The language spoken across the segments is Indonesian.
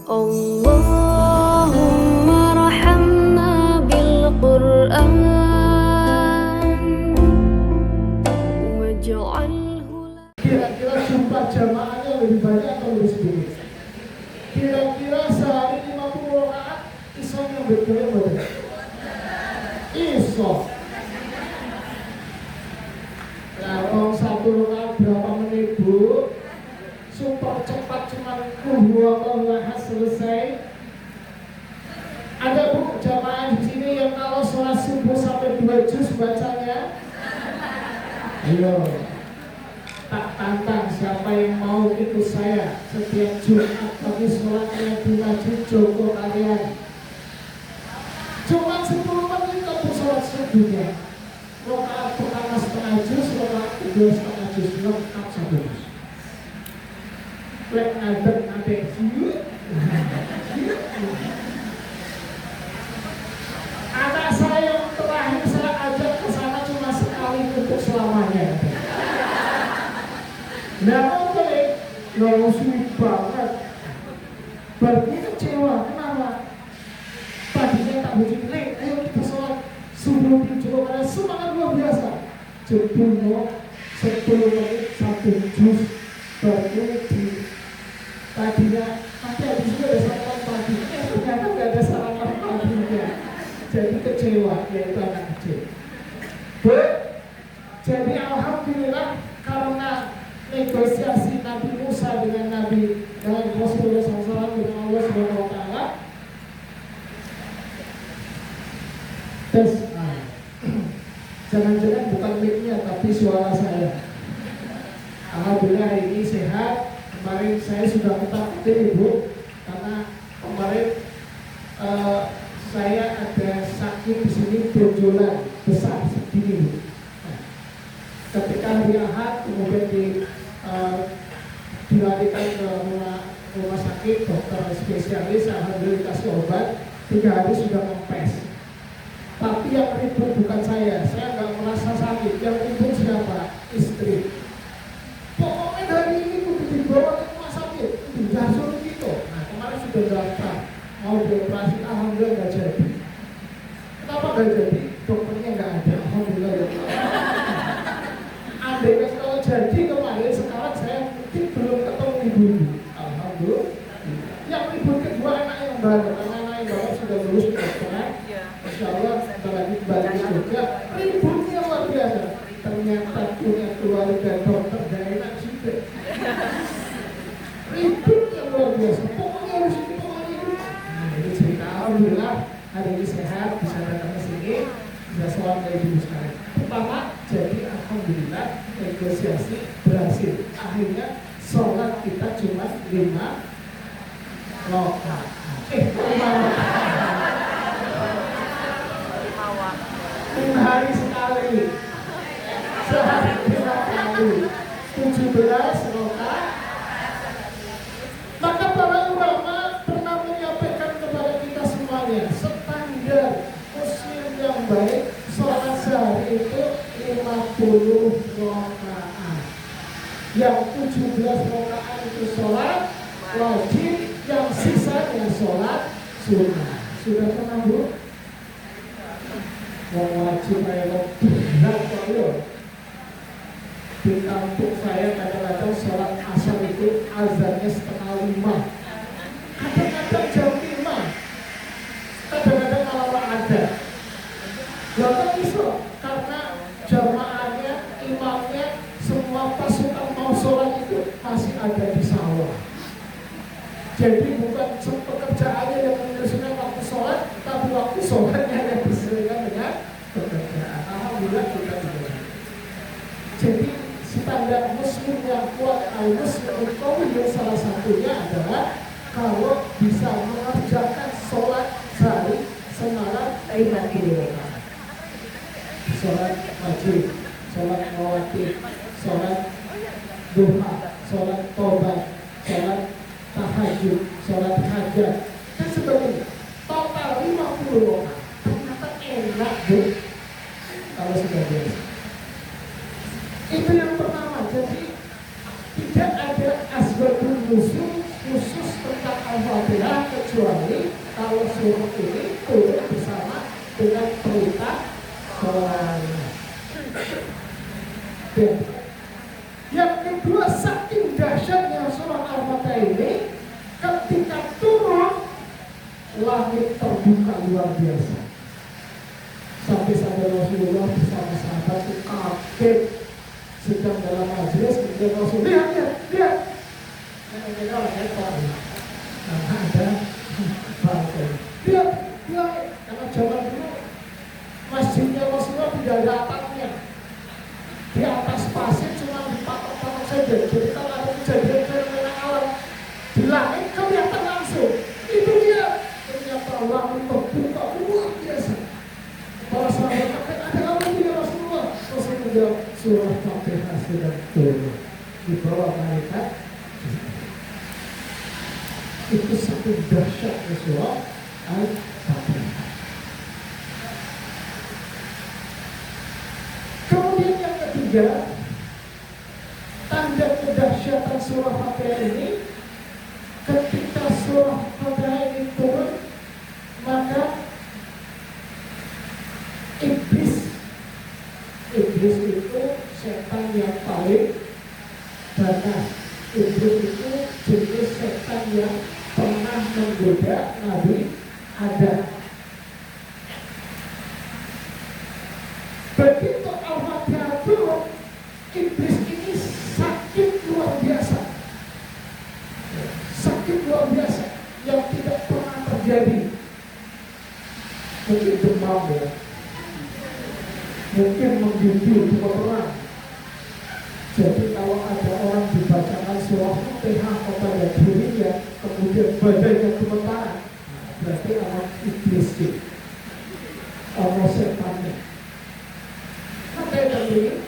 Allahumma rahamna bil Qur'an waj'alhu. Kira-kira jumlah jamaahnya lebih banyak atau lebih sedikit? Kira-kira sehari 50 rakaat iso yang betul. Iso. Kalau satu rakaat berapa menit, Bu? Super cepat, cuma Allah selesai. Ada Bu jamaah di sini yang kalau sholat subuh sampai 2 juz bacanya? Ayo, tak tantang siapa yang mau ikut saya setiap Jumat pagi sholatnya di Masjid Joko kalian. Cuma 10 menit untuk sholat subuhnya. Rakaat pertama setengah juz, rakaat kedua setengah juz, lengkap 1 juz. Lek ngadeg anak saya yang terakhir saya ajak ke sana cuma sekali untuk selamanya. Nah, boleh, nggak sulit banget. Berarti kecewa, kenapa? Tadinya tak bujuk, ayo kita sholat subuh di Joko karena semangat luar biasa. Jebul 10 menit 1 juz baru di tadinya nanti habis itu ada sarapan pagi, ternyata nggak ada sarapan paginya, jadi kecewa yaitu anak kecil. Jadi alhamdulillah karena negosiasi Nabi Musa dengan Rasulullah SAW dengan Allah Subhanahu Wa Taala. Tes, jangan-jangan bukan mic-nya tapi suara saya. Alhamdulillah hari ini sehat. Kemarin saya sudah ketakutin Ibu karena kemarin saya ada sakit di sini benjolan besar segini. Nah, ketika hari Ahad kemudian dilarikan ke rumah sakit dokter spesialis, alhamdulillah dikasih obat 3 hari sudah kempes. Tapi yang ribut bukan saya nggak merasa sakit. Yang ribut siapa? Istri. Pokoknya hari ini kudu dibawa ke rumah sakit, langsung gitu. Nah kemarin sudah daftar mau dioperasi, alhamdulillah nggak jadi. Kenapa nggak jadi? Dokternya nggak ada, alhamdulillah ya. Andai kalau jadi kemarin, sekarang saya mungkin belum ketemu ibu. Alhamdulillah. Yang ribut kedua anak yang baru, karena anak yang baru sudah lulus kedokteran. Insya Allah lagi balik juga. Ributnya luar biasa. Ternyata punya keluarga dokter gak enak juga. Ributnya luar biasa. Pokoknya harus ini, pokoknya ini. Nah ini cerita alhamdulillah hari ini sehat, bisa datang ke sini, bisa sholat dari dulu sekarang. Pertama, jadi alhamdulillah negosiasi berhasil. Akhirnya sholat kita cuma 5 rakaat. 5 hari sekali. Sehari 5 kali 17 rakaat. Maka para ulama pernah menyampaikan kepada kita semuanya, standar muslim yang baik sholat sehari itu 50 rakaat. Yang 17 rakaat itu sholat wajib, yang sisanya sholat sunnah. Sudah pernah Bu? Yang wajib kayak berat kok. Di kampung saya kadang-kadang sholat asar itu azannya 4:30, kadang-kadang jam 5, kadang-kadang malah ada. Lalu bisa karena jamaahnya, imamnya, semua pasukan mau sholat itu masih ada di sawah. Jadi bukan pekerjaannya yang menyelesaikan waktu sholat, tapi waktu sholatnya yang disesuaikan dengan pekerjaan. Alhamdulillah kita juga. Jadi standar muslim yang kuat, al-muslim qawi salah satunya adalah kalau bisa mengerjakan sholat sehari semalam 50 rakaat. Sholat wajib, sholat rawatib, sholat duha, sholat tobat, sholat tahajud, sholat hajat, dan sebagainya. Total 50 rakaat. Ternyata enak Bu kalau sudah biasa. Itu yang pertama. Jadi tidak ada asbabun nuzul khusus tentang al-Fatihah Al-Fatihah kecuali kalau surah ini turun bersama dengan perintah sholat. Dan yang kedua, saking dahsyatnya surah Al-Fatihah ini, ketika turun langit terbuka luar biasa. Sampai Rasulullah bersama sahabat itu kaget, sedang dalam majelis, kemudian Rasul lihat. Mereka lebar, karena ada bangkai. Lihat, karena zaman dulu masjidnya Rasulullah tidak ada atapnya, di atas pasir cuma dipatok-patok saja. Jadi kalau ada kejadian fenomena alam di langit kelihatan langsung. Itu dia, ternyata langit terbuka luar biasa. Para sahabat kaget, ada apa ini ya Rasulullah? Rasulullah menjawab, surah Fatihah sudah turun di bawah malaikat. Itu satu dahsyatnya surah Al-Fatihah. Kemudian yang ketiga, tanda kedahsyatan surah Fatihah ini, ketika surah Fatihah ini turun, maka Iblis itu setan yang paling ganas. Iblis itu jenis setan yang pernah menggoda Nabi Adam. Begitu Al-Fatihah turun, iblis ini sakit luar biasa. Sakit luar biasa yang tidak pernah terjadi. Mungkin demam ya, mungkin menggigil juga pernah. Jadi kalau ada orang dibacakan surah Fatihah kepada dirinya, kemudian badannya gemetaran, berarti anak iblis itu, orang setannya. Maka yang ini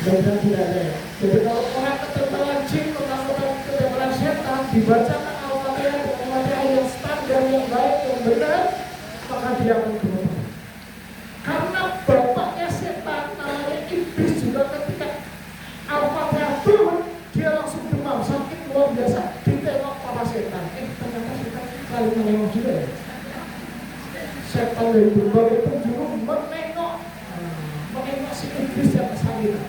dan tidak ada ya. Jadi kalau orang ketebalan jin, ketebalan setan, dibacakan Al-Fatihah dengan Al-Fatihah yang standar, yang baik, yang benar, maka dia akan gemetaran. Karena bapaknya setan namanya iblis juga ketika Al-Fatihah turun, dia langsung demam, sakit luar biasa. Ditengok para setan, ternyata setan kali menengok juga ya. Setan dari berbagai penjuru menengok si iblis yang kesakitan.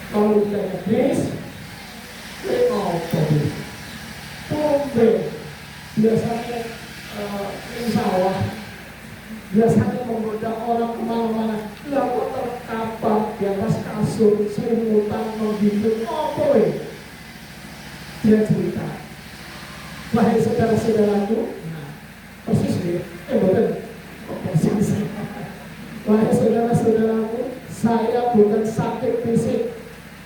Kalau ditanya iblis, tengok tadi, tumben biasanya sawah, biasanya menggoda orang kemana-mana, lalu terkapar di atas kasur, selimutan, menggigit, dia cerita, wahai saudara-saudaraku, persis nih, persis, wahai saudara-saudaraku, saya bukan sakit fisik,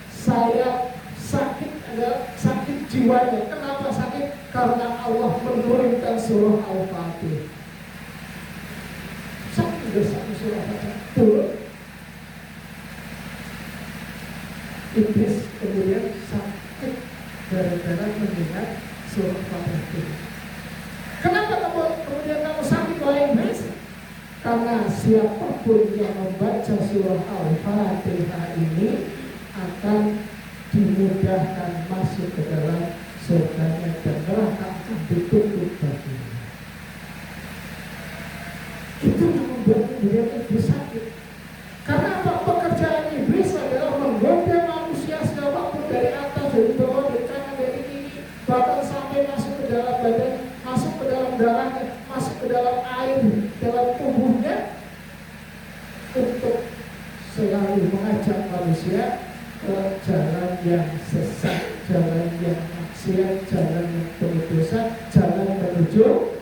saya sakit jiwanya. Kenapa sakit? Karena Allah menurunkan surah Al-Fatihah. Sakit surah Al-Fatihah turun, iblis kemudian sakit gara-gara mendengar surah Al-Fatihah turun. Kenapa kemudian kamu sakit wahai iblis? Karena siapapun yang membaca surah Al-Fatihah ini akan dimudahkan masuk ke dalam surganya dan neraka akan ditutup baginya. Itu yang membuat kemudian iblis sakit. Karena apa? Pekerjaan iblis adalah menggoda manusia siapapun dari atas, dari bawah, dari kanan, dari kiri, bahkan sampai masuk ke dalam badan, masuk ke dalam darahnya, masuk ke dalam air, dalam tubuhnya, untuk selalu mengajak manusia ke jalan yang sesat, jalan yang maksiat, jalan yang penuh dosa, jalan menuju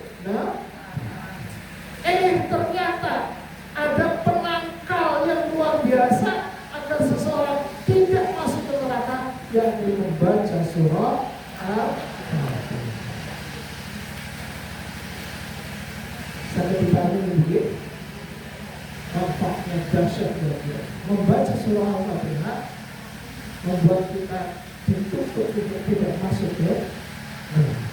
ternyata ada penangkal yang luar biasa agar seseorang tidak masuk ke neraka, yang membaca surah Al-Fatihah. Saya ditanya begini, nampaknya dahsyat ya. Membaca surah Al-Fatihah membuat kita ditutup untuk tidak masuk ke neraka.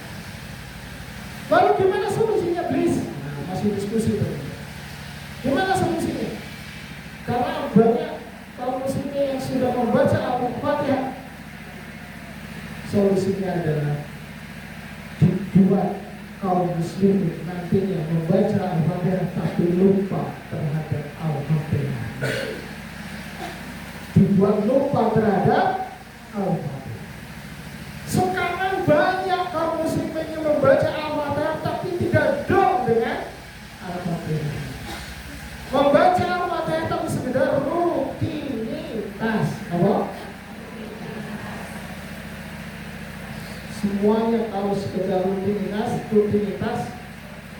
Lalu gimana solusinya, please? Masih diskusi tadi. Gimana solusinya? Karena banyak kaum muslimin yang sudah membaca Al-Fatihah. Solusi solusinya adalah dibuat kaum muslimin nantinya membaca Al-Fatihah tapi lupa terhadap Al-Fatihah. Dibuat lupa terhadap Al-Fatihah. Sekarang banyak kaum muslimin yang membaca Al-Fatihah tapi tidak dong dengan Al-Fatihah. Membaca Al-Fatihah tapi sekedar rutinitas. Apa? Semuanya kalau sekedar rutinitas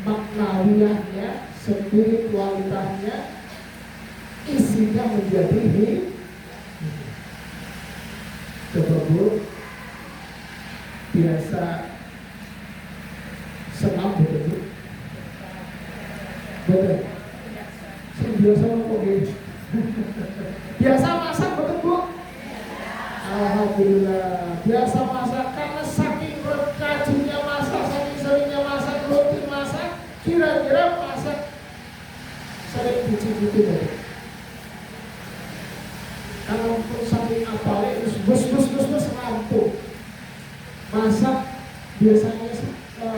maknawiyahnya, spiritualitasnya, isinya menjadi coba Bu, biasa senam betul Bu? Betul. Biasa kok gitu. Biasa masak betul Bu? Alhamdulillah. Biasa masak karena saking rajinnya masak, saking seringnya masak, rutin masak, kira-kira masak sering dicicipi deh. Kalau saking apalnya terus bus rampung. Masak biasanya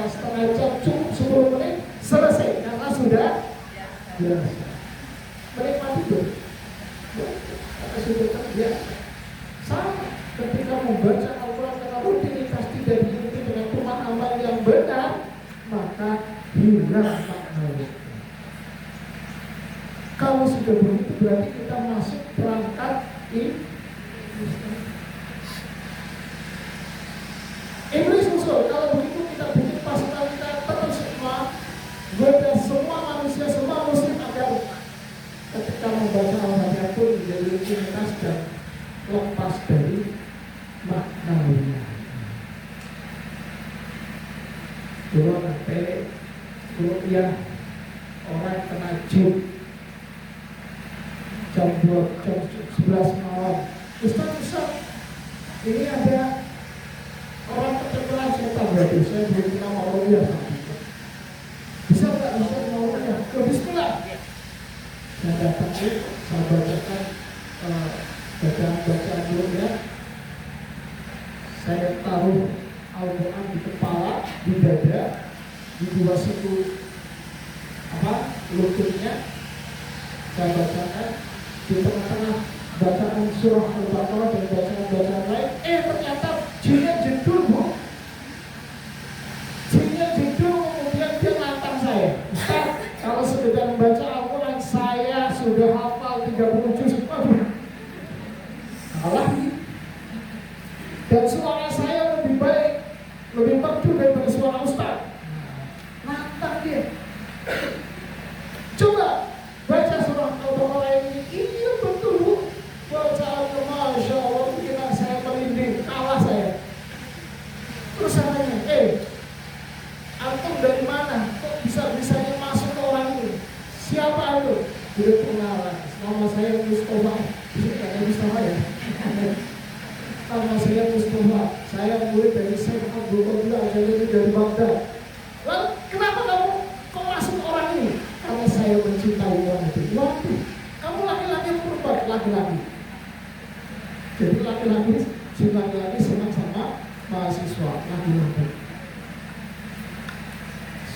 setengah jam cukup 10 menit selesai karena sudah biasa. Menikmati itu. Karena sudah terbiasa. Sama ketika membaca Al-Quran karena rutinitas tidak diikuti dengan pemahaman yang benar, maka hilang maknanya. Kalau sudah begitu berarti kita masuk perangkat Iblis usul. Kalau begitu kita bikin pasukan kita terus semua, goda semua manusia, semua muslim agar ketika membaca Al-Fatihah pun menjadi rutinitas dan lepas dari maknanya. Dulu nanti kuliah orang kena jin jam 11 malam. Ustaz, ini ada orang keterpelan setan berarti saya belum pernah mau kuliah. Bisa nggak Ustaz mau kuliah? Bismillah. Saya datang saya bacakan bacaan dulu ya. Saya taruh Al-Quran di kepala, di dada, di dua siku lututnya. Saya bacakan di tengah-tengah bacaan surah Al-Baqarah dan bacaan-bacaan lain. Ternyata jinnya jedul Bu. Jinnya jedul, kemudian dia nantang saya. Ustaz, kalau sekedar membaca Al-Quran saya sudah hafal 30 juz. Kalah dan suara saya lebih baik, lebih merdu daripada suara Ustaz. Nantang dia. Coba baca surah Al-Baqarah ini. Iya betul Bu. Bacaannya Masya Allah bikin saya merinding. Kalah saya. Terus saya tanya, antum dari mana? Kok bisa-bisanya masuk ke orang ini? Siapa itu? Dia pengalah. Nama saya Mustafa. Bisa Mustafa ya? Nama saya Mustafa. Saya murid dari Syekh Abdul Qadir Al-Jailani dari Baghdad. Lalu kenapa kamu kok masuk orang ini? Karena saya mencintai orang itu. Waktu kamu laki-laki purba, laki-laki. Jadi laki-laki senang sama mahasiswa laki-laki.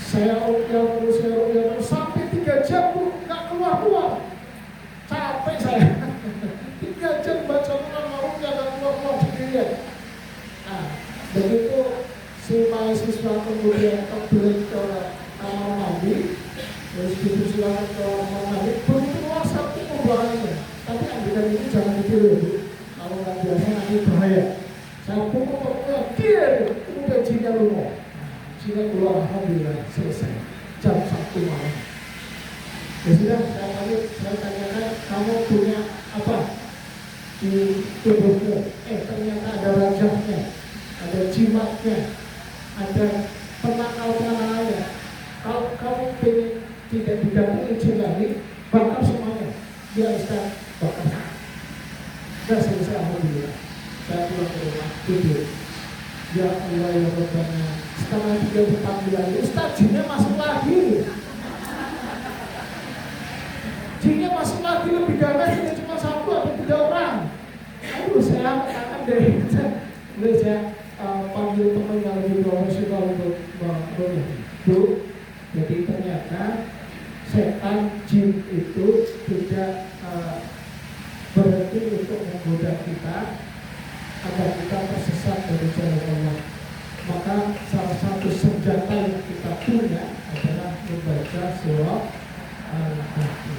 Saya rupiah sampai 3 jam Bu, nggak keluar. Capek saya. 3 jam baca Quran rupiah nggak keluar sendirian. Nah, begitu si mahasiswa kemudian kebelet ke kamar mandi, terus dipersilakan ke kamar mandi, begitu keluar satu pembahasannya. Tapi ambilkan ini jangan ditiru Bu. Kalau nggak biasa nanti bahaya. Saya pukul kemudian jinnya lumpuh. Jinnya keluar, alhamdulillah selesai. Jam 1 malam. Ya sudah, saya tanyakan kamu punya apa di tubuhmu? Ternyata ada rajahnya, ada jimatnya, ada penakal-penakalnya. Kalau kamu pengen tidak didatangi jin lagi, bakar semuanya. Ya Ustaz, bakar. Sudah selesai, alhamdulillah. Saya pulang ke rumah, tidur. Ya Allah ya Rabbana. Setelah 3 panggilan, Ustaz jinnya masuk lagi. Jinnya masuk lagi lebih ganas, tidak cuma 1 atau 3 orang. Aduh saya akan deh. Mulai saya memanggil teman yang lebih profesional untuk itu. Jadi ternyata setan jin itu tidak berhenti untuk menggoda kita agar kita tersesat dari jalan Allah. Maka salah satu senjata yang kita punya adalah membaca surah Al-Kahfi.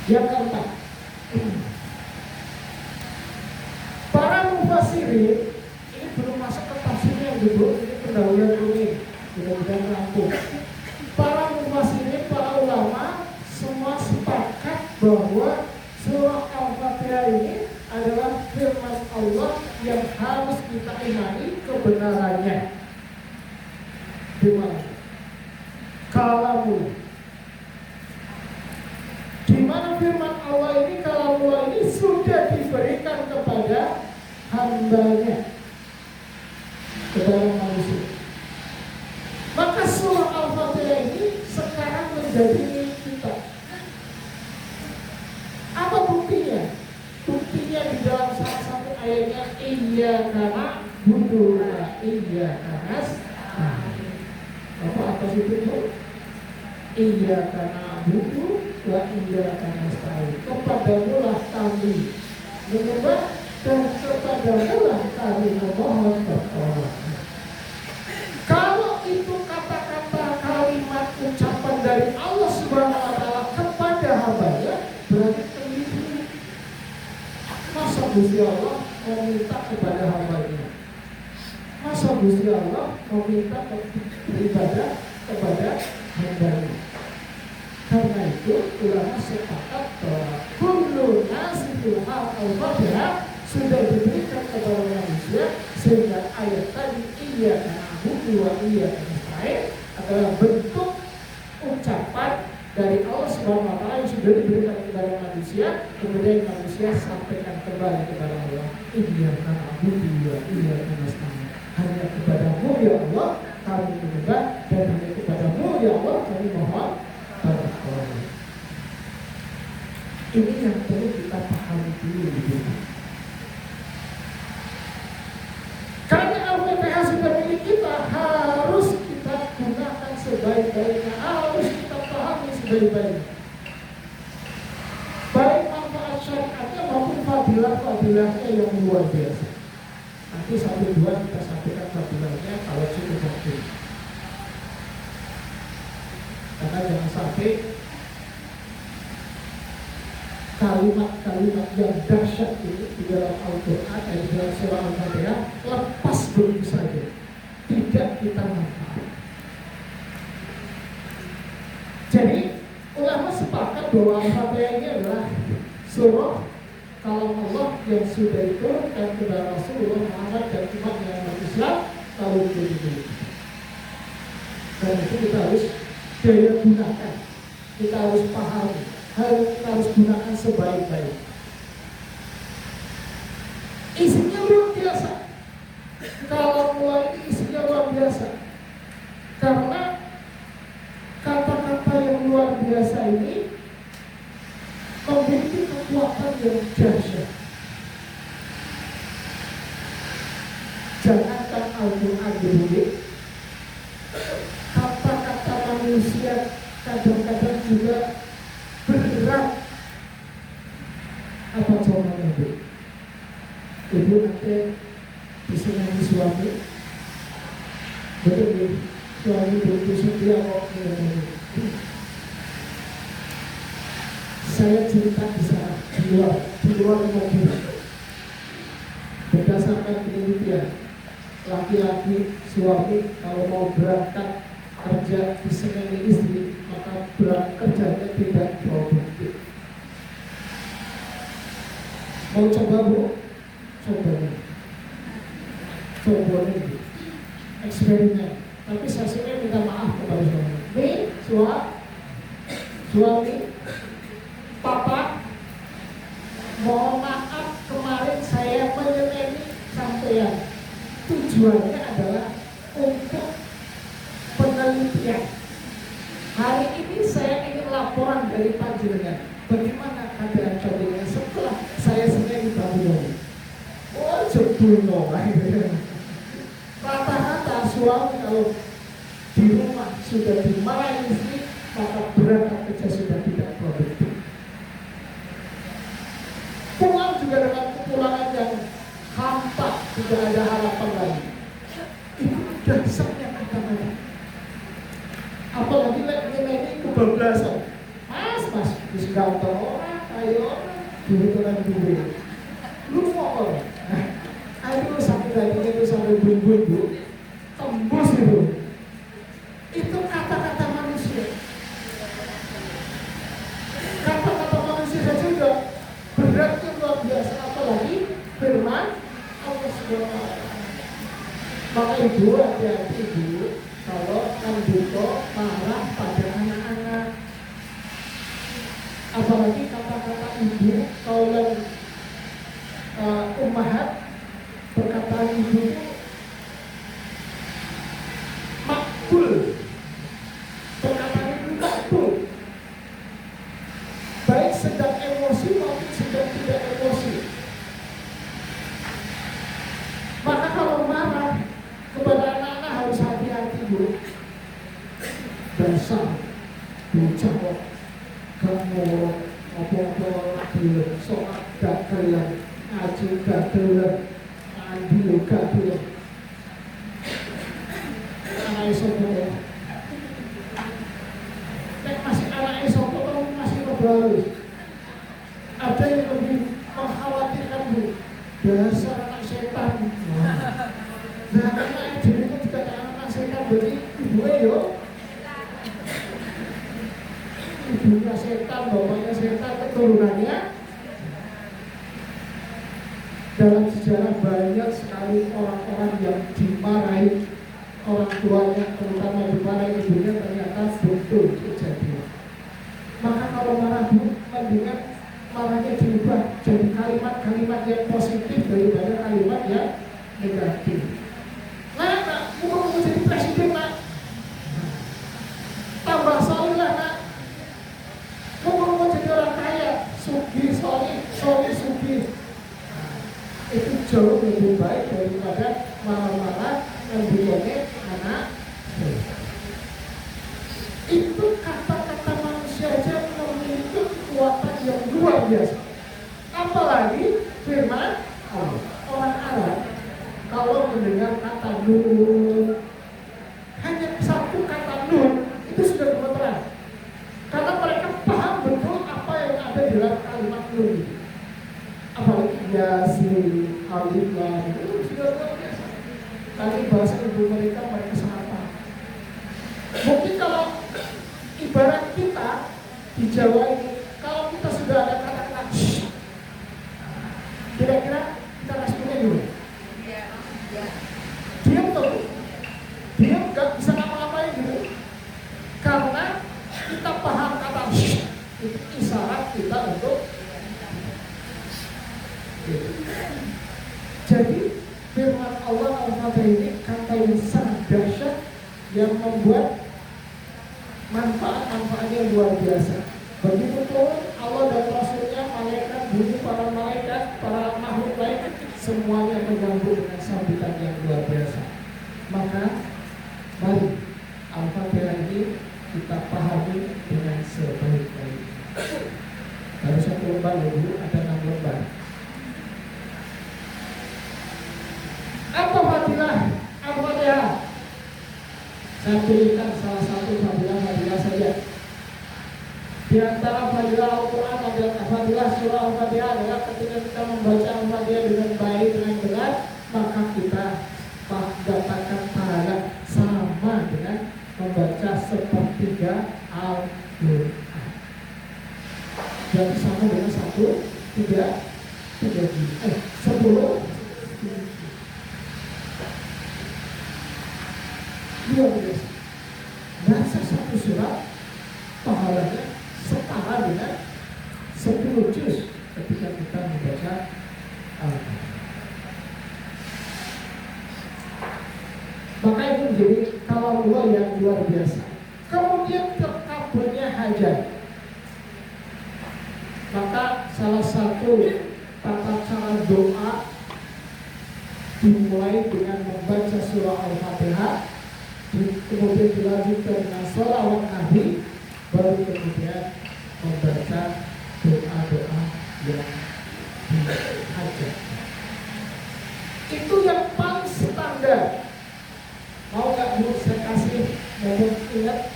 Yang keempat, para mufassirin ini belum masuk ke tafsirnya dulu, ini pendahuluan dulu, mudah-mudahan rampung. Para mufassirin, para ulama semua sepakat bahwa surah Al-Fatihah ini adalah firman Allah yang harus kita imani kebenarannya. Dimana? Kalamullah. Di mana firman Allah ini, kalamullah ini sudah diberikan kepada hambanya, kepada manusia. Maka surah Al-Fatihah ini sekarang menjadi milik kita. Apa buktinya? Buktinya di dalam salah satu ayatnya, iyyaka na'budu wa iyyaka nasta'in. Apa atas itu? Iyyaka na'budu wa iyyaka nasta'in. Kepadamulah kami menyembah dan kepadamulah kami memohon pertolongan. Kalau itu kata-kata kalimat ucapan dari Allah Subhanahu wa taala kepada hambanya, berarti keliru. Masa Gusti Allah meminta kepada hambanya? Masa Gusti Allah meminta beribadah kepada hambanya? Karena itu ulama sepakat bahwa kullu nasifil al-Fatihah sudah diberikan kepada manusia, sehingga ayat tadi iyyaka na'budu wa iyyaka nasta'in adalah bentuk ucapan dari Allah Subhanahu wa taala yang sudah diberikan kepada manusia, kemudian manusia sampaikan kembali kepada Allah. Iyyaka na'budu wa iyyaka nasta'in. Hanya kepadamu ya Allah kami menyembah, dan hanya kepadamu ya Allah kami mohon pertolongan. Ini yang perlu kita pahami dulu gitu. Karena Al-Fatihah sudah milik kita, harus kita gunakan sebaik-baiknya, harus kita pahami sebaik-baiknya. Baik manfaat syariatnya maupun fadilah-fadilahnya yang luar biasa. Nanti satu dua kita sampaikan fadilahnya kalau cukup waktu. Karena jangan sampai kalimat-kalimat yang dahsyat ini di dalam Al-Quran dan di dalam surah Al-Fatihah lepas begitu saja, tidak kita manfaat. Jadi ulama sepakat bahwa Al-Fatihah ini adalah surah kalam Allah yang sudah diturunkan kepada Rasulullah Muhammad dan umat yang berislam tahun 2020. Dan itu kita harus daya gunakan, kita harus pahami, kita harus gunakan sebaik-baik. Isinya luar biasa. Kalau mulai isinya luar biasa, karena kata-kata yang luar biasa ini memiliki kekuatan yang dahsyat. Jangankan Al-Quran dulu, kata-kata manusia kadang-kadang juga berat. Apa contohnya Bu? Ibu nanti bisa nyanyi suami, betul. Suami berusaha dia kok nyanyi. Saya cerita di sana, di luar mobil. Berdasarkan penelitian, laki-laki suami kalau mau berangkat kerja di Senin istri, maka berangkat kerjanya tidak produktif. Mau coba Bu? Coba ini eksperimen. Tapi saya sini minta maaf kepada suami. Nih, suami, papa, mohon maaf kemarin saya menyeleni sampean. Tujuannya adalah untuk penelitian. Hari ini saya ingin laporan dari panjenengan. Bagaimana keadaan contohnya setelah saya sendiri Babu. Oh, jebul no. suami kalau di rumah sudah dimarahi istri, maka berangkat kerja sudah tidak produktif. Pulang juga dengan kepulangan yang hampa, tidak ada harapan lagi. Itu dasarnya kata mereka. Apalagi ini kebablasan. Mas, bisa gampang orang, ayo dibutuhkan duit. Lu mau orang? Ayo sampai dagingnya itu sampai bumbu, tembus itu. Itu kata-kata manusia. Kata-kata manusia saja sudah berat luar biasa, apalagi firman Allah Subhanahu wa Ta'ala. Maka ibu hati-hati ibu kalau kanduto marah pada anak-anak. Apalagi kata-kata ibu kaulan ummahat, perkataan ibu itu makbul. Perkataan ibu makbul. Baik sedang emosi maupun sedang tidak emosi. Maka kalau marah kepada anak-anak harus hati-hati bu. Dasar dijawab kamu apa-apa belum sholat gak kelem, ngaji gak kelem, mandi gak kelem. Anak sopo ya. Nek masih anak sopo kamu masih berbalus. Ada yang lebih mengkhawatirkan bu. Dasar anak setan. Nah karena jadi itu juga anak setan berarti ibu yo. Ibunya setan, bapaknya setan, keturunannya. Dalam sejarah banyak sekali orang-orang yang dimarahi orang tuanya, terutama dimarahi ibunya, ternyata betul kejadian. Maka kalau marah bu, mendingan marahnya diubah jadi kalimat-kalimat yang positif daripada kalimat yang negatif. Nah, mau jadi presiden nak, tambah soleh lah nak. Mau jadi orang kaya, sugi, soleh, sugi. Itu jauh lebih baik daripada marah-marah yang dibuatnya anak. Itu kata-kata manusia aja memiliki kekuatan yang luar biasa. Apalagi firman Allah. Orang Arab kalau mendengar kata nur, hanya satu kata nur itu sudah gemeteran. Karena mereka paham betul apa yang ada di dalam kalimat nur itu. Apalagi Yasin, Alif Lam, itu sudah luar biasa. Tadi bahasa ibu mereka sangat paham. Mungkin kalau ibarat kita di Jawa ini, kalau kita sudah ada kata-kata kira-kira kita responnya dulu. Diam tuh, diam gak bisa ngapa-ngapain gitu. Karena kita paham kata itu isyarat kita untuk jadi firman Allah Al-Fatihah ini kata yang sangat dahsyat yang membuat manfaat-manfaatnya luar biasa. Begitu pun Allah dan Rasulnya, malaikat, bumi, para malaikat, para makhluk lain, semuanya menyambut dengan sambutan yang luar biasa. Maka mari Al-Fatihah ini kita pahami dengan sebaik-baiknya. Baru satu lembar dulu, ada 6 lembar. Apa fadilah Al-Fatihah? Saya pilihkan salah satu fadilah saja. Di antara fadilah Al-Quran adalah fadilah surah Al-Fatihah adalah ketika kita membaca Al-Fatihah dengan baik, dengan benar, maka kita dapatkan pahala sama dengan membaca sepertiga Al-Quran. Jadi sama dengan 10 luar biasa. Baca satu surat pahalanya setara dengan 10 juz ketika kita membaca Al-Quran. Maka itu menjadi kalamullah yang luar biasa. Kemudian terkabulnya hajat. Maka salah satu tata cara doa dimulai dengan membaca surah Al-Fatihah, kemudian dilanjutkan dengan sholawat Nabi, baru kemudian membaca doa-doa yang dihajat. Itu yang paling standar. Mau nggak Bu, saya kasih, mohon ingat,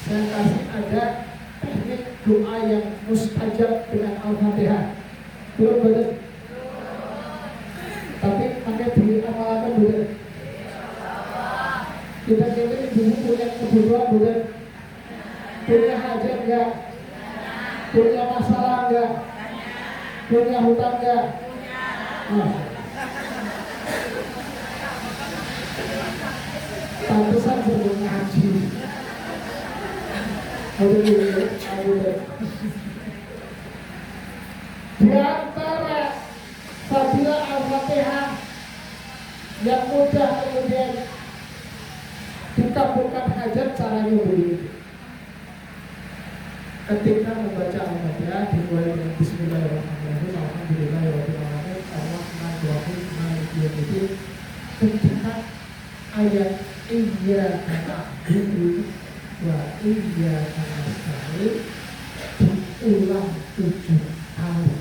saya kasih ada teknik doa yang mustajab dengan Al-Fatihah. Belum betul? Tapi pakai diamalkan betul. Kita ibu punya kebutuhan betul. Punya hajat enggak? Punya masalah enggak? Punya hutang enggak? Pantesan sebelum ngaji. Di antara fadilah Al-Fatihah yang mudah kemudian dikabulkan hajat, caranya begini. Ketika membaca Al-Fatihah dimulai dengan Bismillahirrahmanirrahim, Alhamdulillahirrahmanirrahim, Ar-Rahmanirrahim, Maliki yaumiddin. Ketika ayat Iyyaka na'budu wa iyyaka nasta'in diulang 7 kali,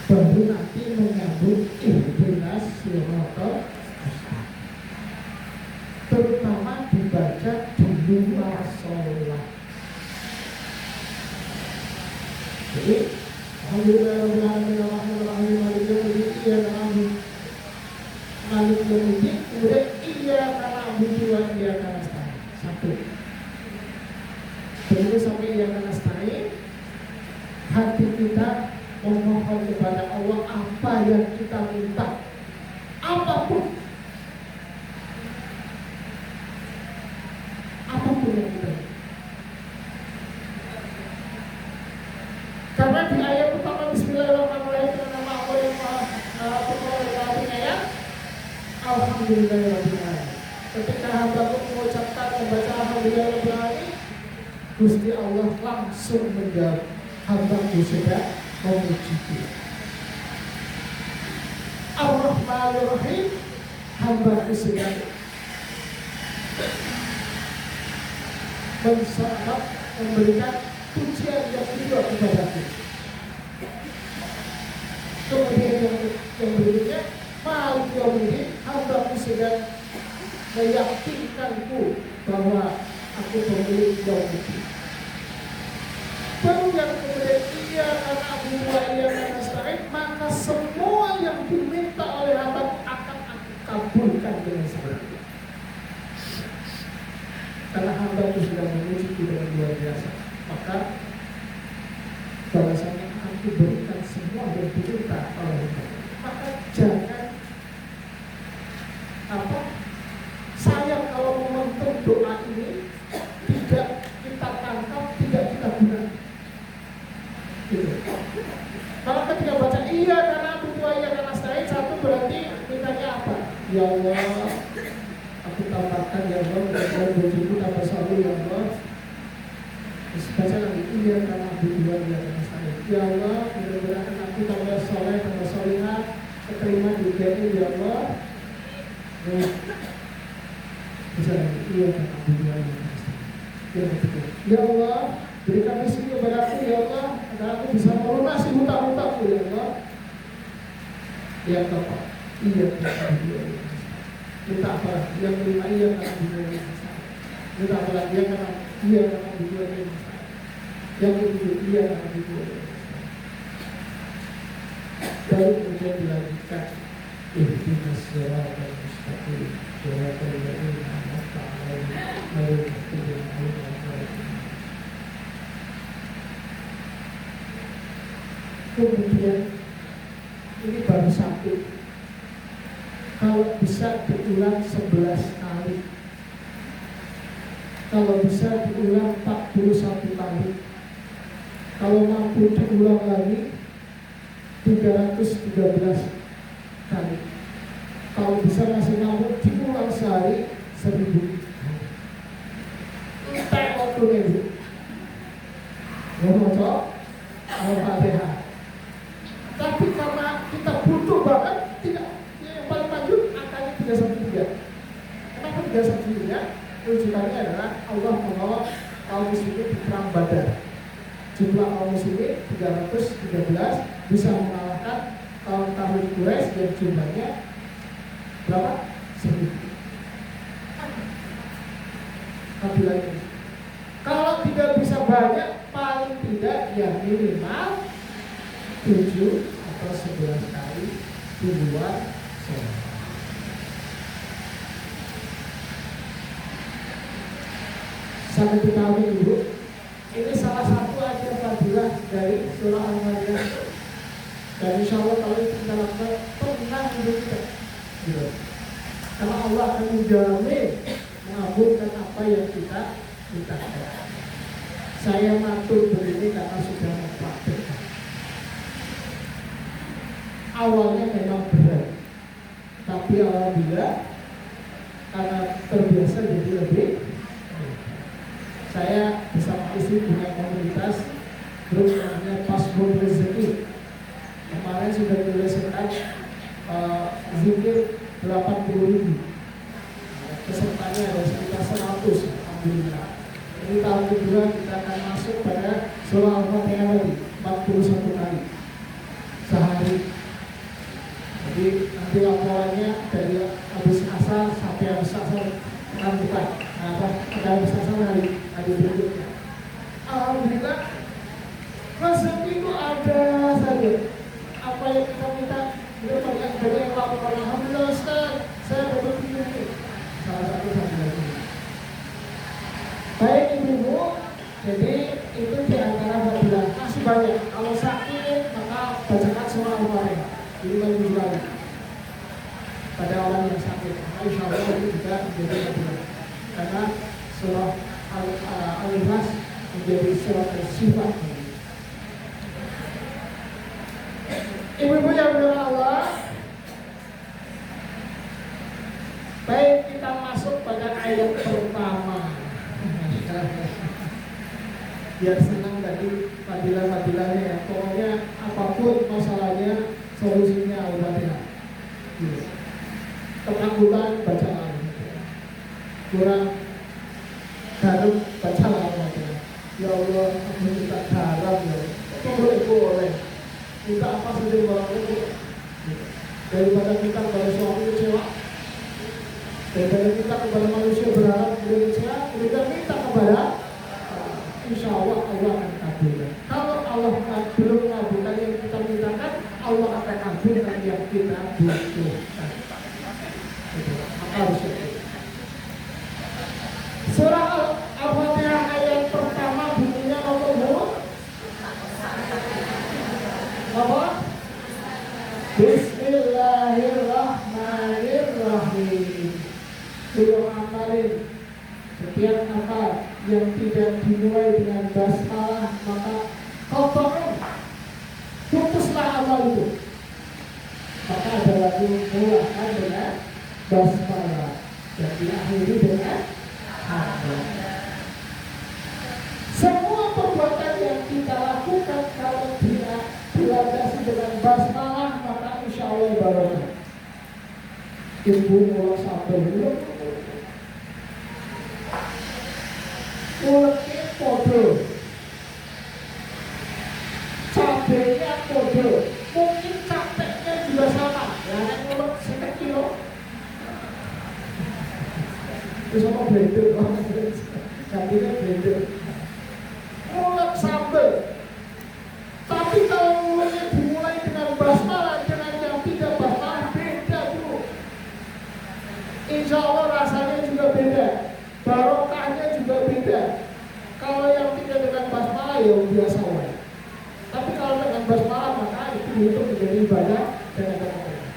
baru nanti menyambung ihdinas siratal mustaqim. Terutama dibaca di luar sholat. Jadi Alhamdulillahirrahmanirrahim, Ar-Rahmanirrahim, Maliki yaumiddin, Iyyaka na'budu Maliki yaumiddin, kemudian Iyyaka na'budu wa iyyaka nasta'in. Satu. Begitu sampai Iyyaka nasta'in, hati kita memohon kepada Allah apa yang kita minta, apapun yang kita minta. Karena di ayat pertama Bismillahirrahmanirrahim, nama Allah yang Maha Penyayang, Alhamdulillahirrahmanirrahim. Ketika hamba mengucapkan membaca Alhamdulillahirrahmanirrahim, Gusti Allah langsung menjawab, hamba-Ku sudah memuji Dia. Ar-Rahmanirrahim, hamba-Ku sudah mensalat, memberikan pujian yang kedua kepada-Ku. Kemudian yang berikutnya, Maliki yaumiddin, hamba-Ku sudah meyakinkanku bahwa Aku pemilik yaumiddin. Baru yang kemudian Iyyaka na'budu wa iyyaka nasta'in, maka semua yang diminta oleh hamba akan aku kabulkan dengan segera. Karena hamba itu sudah memuji dengan luar biasa, maka balasannya akan diberikan semua yang diminta oleh hamba. Maka jangan sayang kalau momentum doa ini tidak kita tangkap, tidak kita gunakan. Gitu. Kalau ketika baca Iyyaka na'budu wa iyyaka nasta'in, satu berarti mintanya apa? Ya Allah, aku tambahkan ya Allah, mudah-mudahan bojoku tambah saleh ya Allah. Terus baca lagi Iyyaka na'budu wa iyyaka nasta'in. Ya Allah, mudah-mudahan aku tambah saleh, tambah salihah, keterima di dunia ya Allah. Bisa lagi Iyyaka na'budu wa iyyaka nasta'in. Yang ketiga, ya Allah, berikan rezeki kepada aku ya Allah, agar aku bisa melunasi hutang-hutangku ya Allah. Yang keempat, Iyyaka na'budu wa iyyaka nasta'in. Minta apa? Yang kelima, Iyyaka na'budu wa iyyaka nasta'in. Minta apa lagi? Iyyaka na'budu wa iyyaka nasta'in. Yang ketujuh, Iyyaka na'budu wa iyyaka nasta'in. Baru kemudian dilanjutkan ihdinas siratal mustaqim, siratal ladzina an'amta 'alaihim ghairil maghdubi 'alaihim waladdallin. Kemudian ini baru satu. Kalau bisa diulang 11 kali, kalau bisa diulang 41 kali, kalau mampu diulang lagi 313 kali, kalau bisa masih mampu diulang sehari 1000 kali. Entek waktunya itu. Ngomong Al-Fatihah. Tapi karena kita butuh banget, tidak, yang paling maju angkanya 313. Kenapa 313? Rujukannya adalah Allah menolong kaum muslimin di perang Badar. Jumlah kaum muslimin 313 bisa mengalahkan kaum kafir Quraisy yang jumlahnya berapa? 1000. Kabilahnya. Kalau tidak bisa banyak, paling tidak ya minimal 7 atau 11 kali di luar sholat. Sampai diketahui dulu, ini salah satu ayat fadilah dari surah Al-Ma'idah. Dan insya Allah kalau kita lakukan, tenang hidup kita. Gitu. Karena Allah akan menjamin mengabulkan apa yang kita minta. Saya matur begini karena sudah mempraktikkan. Awalnya memang berat, tapi alhamdulillah karena terbiasa jadi lebih. Saya bersama istri punya komunitas grup namanya Passport Rezeki. Kemarin sudah menyelesaikan zikir 80.000. Pesertanya ada sekitar 100. Alhamdulillah. Ini tahun kedua kita akan masuk pada surah Al-Fatihah lagi 41 kali sehari. Jadi nanti laporannya dari habis asar sampai habis asar akan buka. Habis asar hari berikutnya. Alhamdulillah rezeki itu ada saja. Apa yang kita minta kita banyak dari yang lakukan. Alhamdulillah Ustaz, saya dapat ini. Salah satu lagi. Baik ibu-ibu, jadi itu diantara fadilah. Masih banyak. Kalau sakit maka bacakan surah Al-Fatihah. Ini lebih lagi pada orang yang sakit. Maka insya Allah itu juga menjadi fadilah. Karena surah Al-Ikhlas menjadi surah bersifat. Ibu-ibu yang berdoa Allah, baik kita masuk pada ayat pertama. Biar senang tadi fadilah-fadilahnya ya. Pokoknya apapun masalahnya solusinya Al-Fatihah. Ketakutan baca Al-Fatihah. Kurang garam baca Al-Fatihah. Ya Allah, aku minta garam ya. Boleh. Minta apa saja boleh. Daripada kita kepada suami kecewa, daripada kita kepada manusia berharap dia kecewa, kita minta kepada insya Allah Allah akan kabulkan. Kalau Allah belum kabulkan yang kita mintakan, Allah akan kabulkan yang kita butuhkan. Maka harus itu. Surah Al-Fatihah ayat pertama bunyinya apa? Bismillahirrahmanirrahim. Surah Al-Fatihah. Setiap kata yang tidak dimulai dengan basmalah maka kotorkan, putuslah amal itu. Maka ada lagi mulakan dengan basmalah dan diakhiri dengan hamdalah. Semua perbuatan yang kita lakukan kalau tidak dilandasi dengan basmalah maka insya Allah barokah. Ibu mulai sampai dulu. Kulitnya podo, cabenya podo, mungkin capeknya juga sama. Yang kulit 1 kilo, itu sama blender, cabenya blender. Kulit sambal, tapi kalau mulutnya dimulai dengan basmalah dengan yang tidak basmalah beda dulu. Insya Allah rasanya juga beda. Barokahnya juga beda. Kalau yang tidak dengan basmalah ya biasa wae. Tapi kalau dengan basmalah maka itu menjadi ibadah dan ada keberkahan.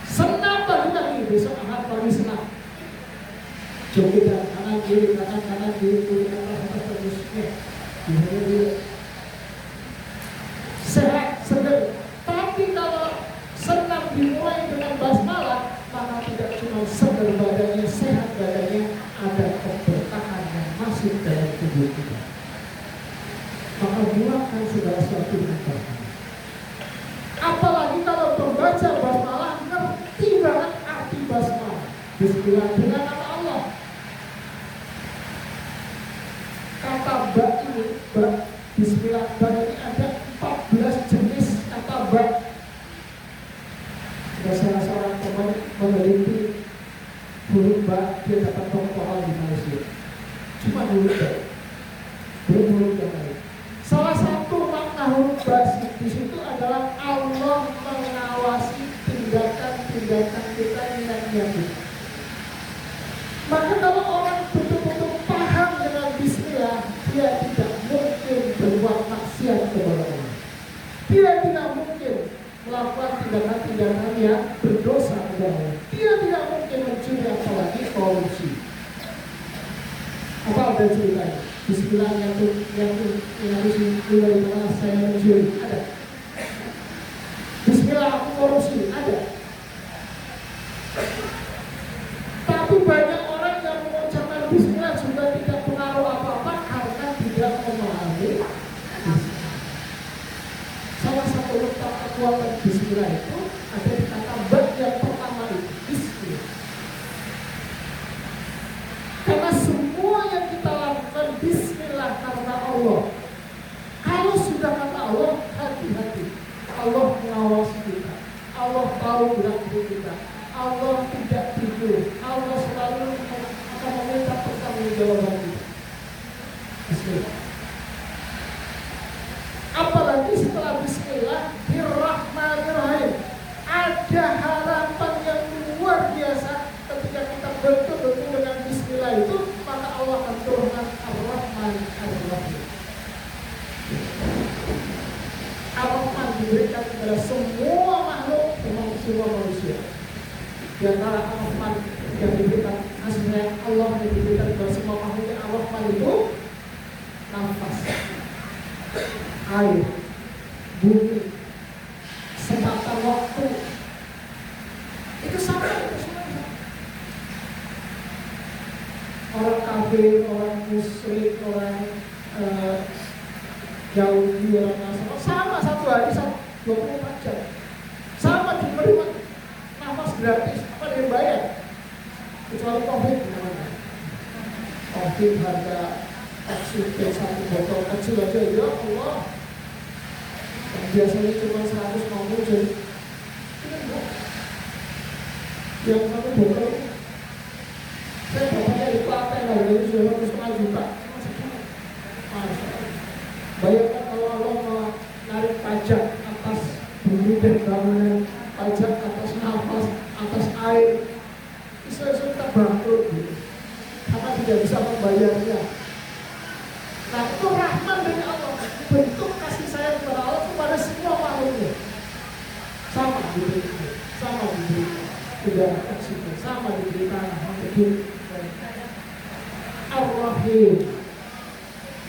Senam pagi besok Ahad pagi senam. Joget kanan kiri atas terus sehat segar. Tapi kalau senam dimulai dengan basmalah maka tidak cuma segar badannya, sehat badannya, ada keberkahan yang masuk dalam tubuh kita. Maka gunakan segala sesuatu dengan basmalah. Apalagi kalau membaca basmalah ngerti banget Bismillah dengan nama Allah. Kata ba ini, Bismillah ini ada 14 jenis kata ba. Ada salah seorang teman meneliti huruf ba, dia dapat tokoh di Malaysia. Cuma huruf ba, belum huruf yang lain. Salah satu makna huruf ba di situ adalah Allah mengawasi tindakan-tindakan kita yang kita. Maka kalau orang betul-betul paham dengan Bismillah, dia tidak mungkin berbuat maksiat kepada Allah. Dia tidak mungkin melakukan tindakan-tindakan yang berdosa kepada Allah. Dia tidak mungkin mencuri, apalagi korupsi. Apa ada ceritanya? Bismillah yang harus mulai saya mencuri, ada. Bismillah aku korupsi, ada. Tapi banyak orang yang mengucapkan Bismillah juga tidak pengaruh apa-apa karena tidak memahami. Salah satu letak kekuatan Bismillah itu ada di kata ba yang pertama itu, Bismillah. Karena semua yang kita lakukan Bismillah karena Allah. Kalau sudah kata Allah, hati-hati. Allah mengawasi kita. Allah tahu gerak-gerik kita. Allah tidak tidur. Allah selalu akan meminta pertanggungjawaban kita. Bismillah. Apalagi setelah Bismillah, Bismillahirrahmanirrahim. Ada harapan yang luar biasa ketika kita betul-betul dengan Bismillah itu, maka Allah akan turunkan Ar-Rahman Ar-Rahim. Ar-Rahman diberikan kepada semua makhluk, termasuk semua manusia. Di antara Ar-Rahman yang diberikan hasilnya Allah yang diberikan kepada semua makhluk, Ar-Rahman itu nafas, air, bumi, sempatan waktu. Itu sama, itu semua. Orang kafir, orang musyrik, orang Yahudi, orang Nasrani, sama satu hari, 24 jam. Sama diberi nafas gratis, apa dia bayar? Kecuali COVID, COVID harga oksigen satu botol kecil aja, ya Allah. Yang biasanya cuma 150 jadi yang satu botol saya bapaknya di Klaten harganya sudah 1,5 juta. Bayangkan kalau Allah menarik pajak atas bumi dan bangunan, pajak atas nafas, atas air, isu-isu kita bangkrut gitu. Karena tidak bisa membayarnya. Nah itu rahman dari Allah, bentuk kasih sayang kepada Allah kepada semua makhluknya. Sama diberi, sama diberi udara oksigen, sama diberi tanah untuk hidup. Ar-Rahim,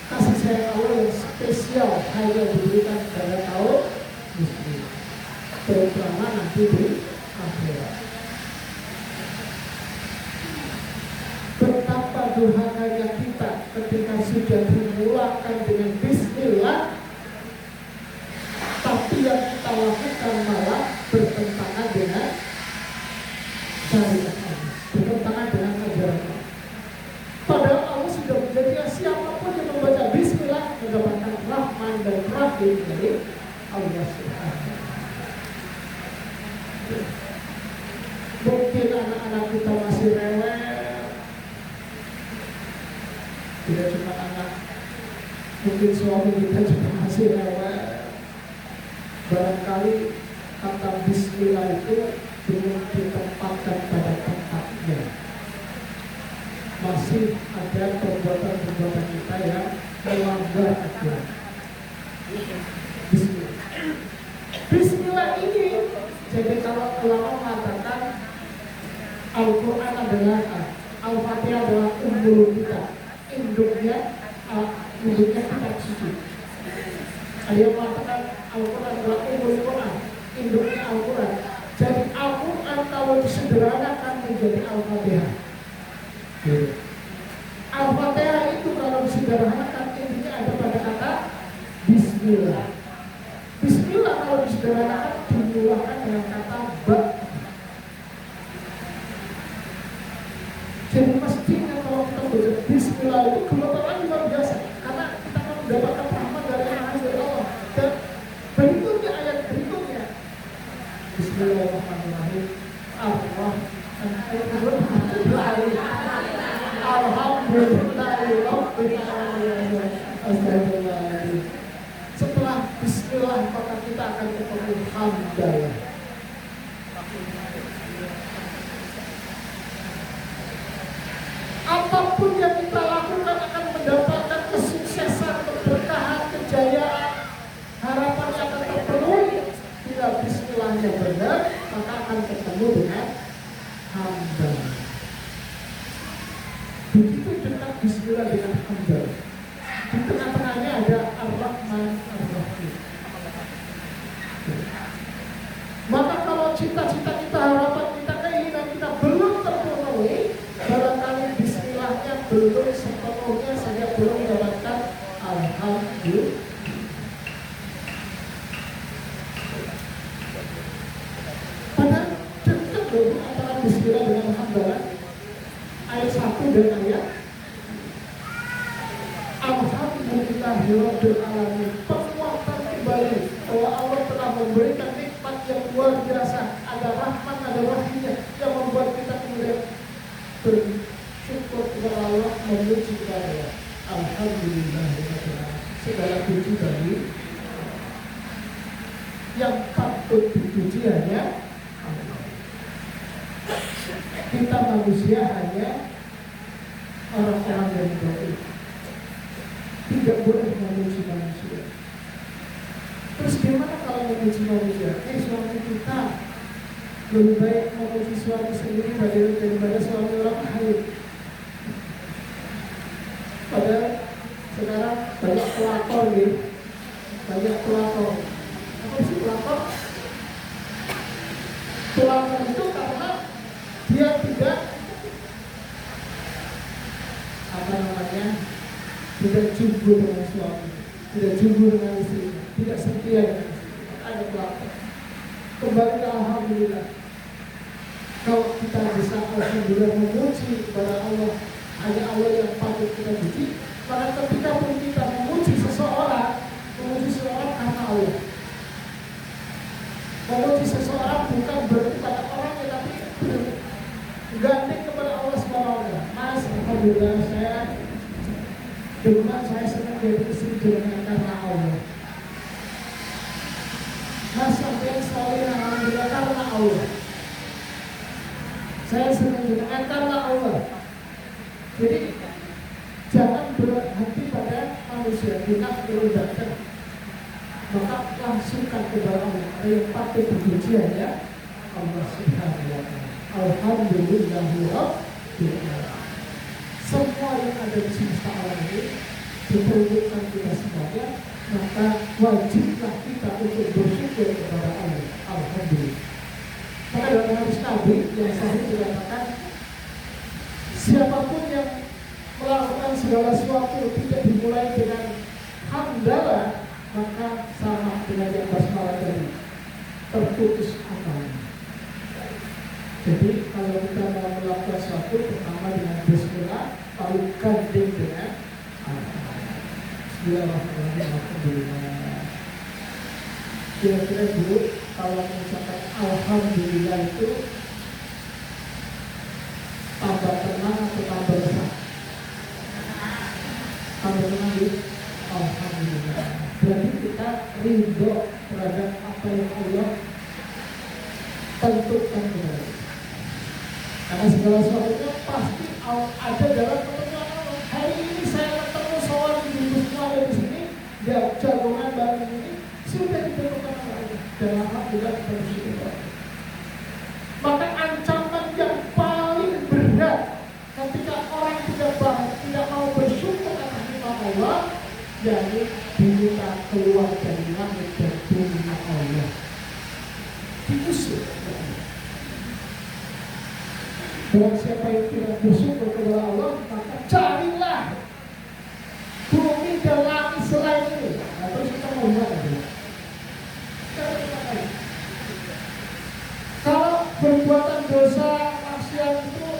kasih sayang Allah yang spesial hanya diberikan kepada kaum muslim, terutama nanti di akhirat. Betapa durhananya kita ketika sudah dimulakan dengan Bismillah, tapi yang kita lakukan malah bertentangan dengan syariat Allah, bertentangan dengan ajaran Allah. Padahal Allah sudah menjadikan siapapun yang membaca Bismillah mendapatkan Rahman dan Rahim dari Allah Subhanahu. Mungkin anak-anak kita masih rewel, tidak cuma anak, mungkin suami kita juga masih rewel. Barangkali kata Bismillah itu belum ditempatkan pada tempatnya. Masih ada perbuatan-perbuatan kita yang melanggar aturan. Bismillah. Bismillah ini, jadi kalau ulama mengatakan Al-Quran adalah Al-Fatihah adalah ummul kita, induknya kitab suci. Ada yang mengatakan Al-Quran adalah ummul Quran, induknya Al-Quran. Jadi Al-Quran kalau disederhanakan menjadi Al-Fatihah. Al-Fatihah itu kalau disederhanakan intinya ada pada kata Bismillah. Bismillah kalau disederhanakan dimulakan dengan kata ba. Jadi mestinya kalau kita baca Bismillah itu gelombang luar biasa, karena kita akan mendapatkan rahmat dari Allah. Dan berikutnya ayat berikutnya, Bismillahirrahmanirrahim. Alhamdulillah. Setelah Bismillah maka kita akan ketemu hamdalah. Apapun yang kita lakukan akan mendapatkan kesuksesan, keberkahan, kejayaan, harapan yang akan terpenuhi. Bila Bismillahnya benar, maka akan ketemu dengan hamdalah. Begitu dekat Bismillah dengan hamdalah. Di tengah-tengahnya ada Ar-Rahman Ar-Rahim. Maka kalau cita-cita kita, harapan kita, keinginan kita belum terpenuhi, barangkali Bismillahnya belum sepenuhnya, sehingga belum mendapatkan Alhamdulillah. Padahal dekat loh antara Bismillah dengan Alhamdulillah. Ayat 1 dan ayat Alhamdulillahirabbil alamin. Penguatan kembali bahwa Allah telah memberikan nikmat yang luar biasa, ada rahmat, ada rahimnya yang membuat kita kemudian bersyukur kepada Allah, memuji kepada Allah. Alhamdulillahirabbil alamin. Segala puji bagi yang patut dipuji hanya Allah. Kita manusia hanya orang-orang yang baik, tidak boleh memuji manusia. Terus gimana kalau memuji manusia? Suami kita lebih baik memuji suami sendiri daripada suami orang lain. Padahal sekarang banyak pelakor nih, banyak pelakor. Apa sih pelakor? Pelakor itu karena dia tidak tidak jumbo dengan suami, tidak jumbo dengan istri, tidak setia dengan istri. Ada pelakor. Kembali ke Alhamdulillah. Kalau kita bisa Alhamdulillah memuji kepada Allah, hanya Allah yang patut kita puji. Maka ketika pun kita memuji seseorang karena Allah. Memuji seseorang bukan berarti pada orangnya, tapi berganti kepada Allah SWT. Mas, Alhamdulillah saya senang jadi istri dengan karena Allah. Mas, sampai soleh alhamdulillah karena Allah. Saya senang dengan karena Allah. Jadi jangan berhenti pada manusia, bukan merendahkan. Maka langsungkan kepada Allah. Yang patut dipuji hanya Allah Subhanahu wa Ta'ala. Alhamdulillahirabbil alamin. Semua yang ada di semesta alam ini diperuntukkan kita semuanya, maka wajiblah kita untuk bersyukur kepada Allah. Alhamdulillah. Maka dalam hadis Nabi yang sahih dikatakan, siapapun yang melakukan segala sesuatu tidak dimulai dengan hamdalah, maka sama dengan yang basmalah tadi, terputus amalnya. Jadi kalau kita mau melakukan sesuatu, pertama dengan bismillah, lalu gandeng dengan Bismillahirrahmanirrahim. Kira-kira dulu kalau mengucapkan Alhamdulillah itu tambah tenang atau tambah resah? Tambah tenang ya? Alhamdulillah. Berarti kita ridho terhadap apa yang Allah tentukan kepada kita. Karena segala sesuatu pasti ada dalam ketentuan Allah. Hari ini saya ketemu soal ibu semua ada di sini, ya jagongan bareng ini sudah ditentukan Allah. Dan alhamdulillah kita bersyukur. Maka ancaman yang paling berat ketika orang tidak mau bersyukur atas nikmat Allah, yakni diminta keluar dari langit dan bumi Allah. Diusir. Dan siapa yang tidak bersyukur kepada Allah, maka carilah bumi dan langit selain ini. Nah, terus kita mau buat apa? Kalau perbuatan dosa maksiat itu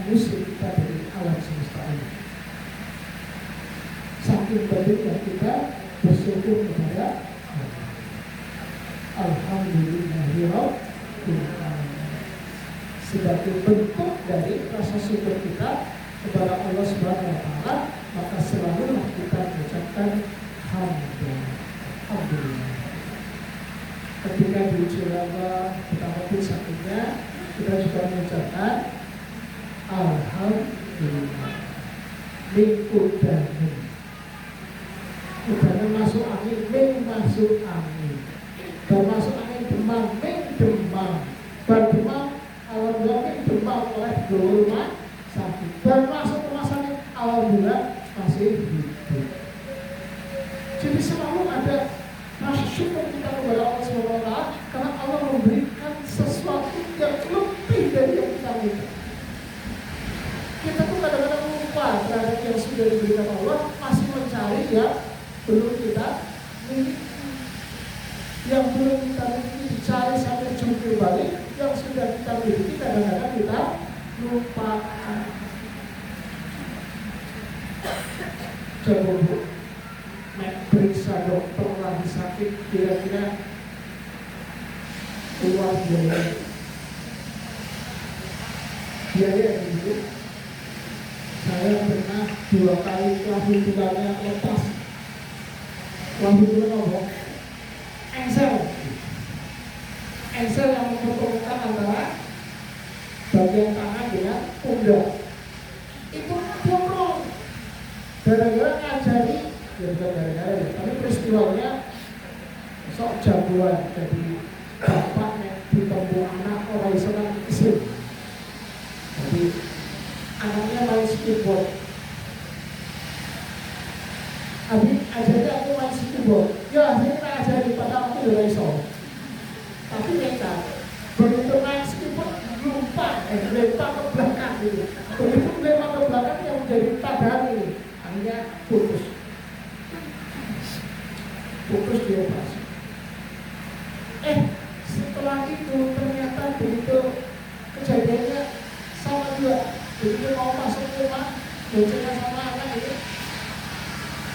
mengusir kita dari alam semesta ini. Saking pentingnya kita bersyukur kepada Allah. Alhamdulillahirabbil alamin. Sebagai bentuk dari rasa syukur kita kepada Allah Subhanahu wa taala, maka selalulah kita mengucapkan alhamdulillah. Ketika diuji Allah betapapun sakitnya, kita juga mengucapkan alhamdulillah. Mingkudanin, udaranya masuk angin, masuk angin. Dan masuk angin demam, demam. Dan demam, alhamdulillah demam oleh rumah sakit. Dan masuk rumah sakit, alhamdulillah masih hidup. Jadi selalu ada rasa syukur kita kepada Allah SWT, karena Allah memberikan sesuatu yang lebih dari yang kita minta. Kita tuh kadang-kadang lupa terhadap yang sudah diberikan Allah, masih mencari yang belum kita miliki. Yang belum kita miliki dicari sampai jungkir balik, yang sudah kita miliki kadang-kadang kita lupakan. Coba Bu, periksa dokter lagi sakit, kira-kira keluar biaya gitu. Saya pernah 2 kali kelamin tulangnya lepas. Kelamin tulang apa? Engsel yang mempertemukan antara bagian tangan dengan pundak. Itu bolong. Gara-gara ngajari, ya bukan gara-gara ya, tapi peristiwanya sok jagoan. Jadi bapak yang ditemu anak orang Islam Islam. Jadi anaknya main skateboard. Abi ajari aku main skateboard. Ya, saya tak ajari pada aku udah iso. Tapi mereka begitu main skateboard lupa, lempar ke belakang gitu. Begitu lempar ke belakang yang menjadi tahan ini, akhirnya putus dioperasi. Setelah itu ternyata begitu kejadiannya sama juga. Begitu mau masuk rumah, bocahnya sama anak itu,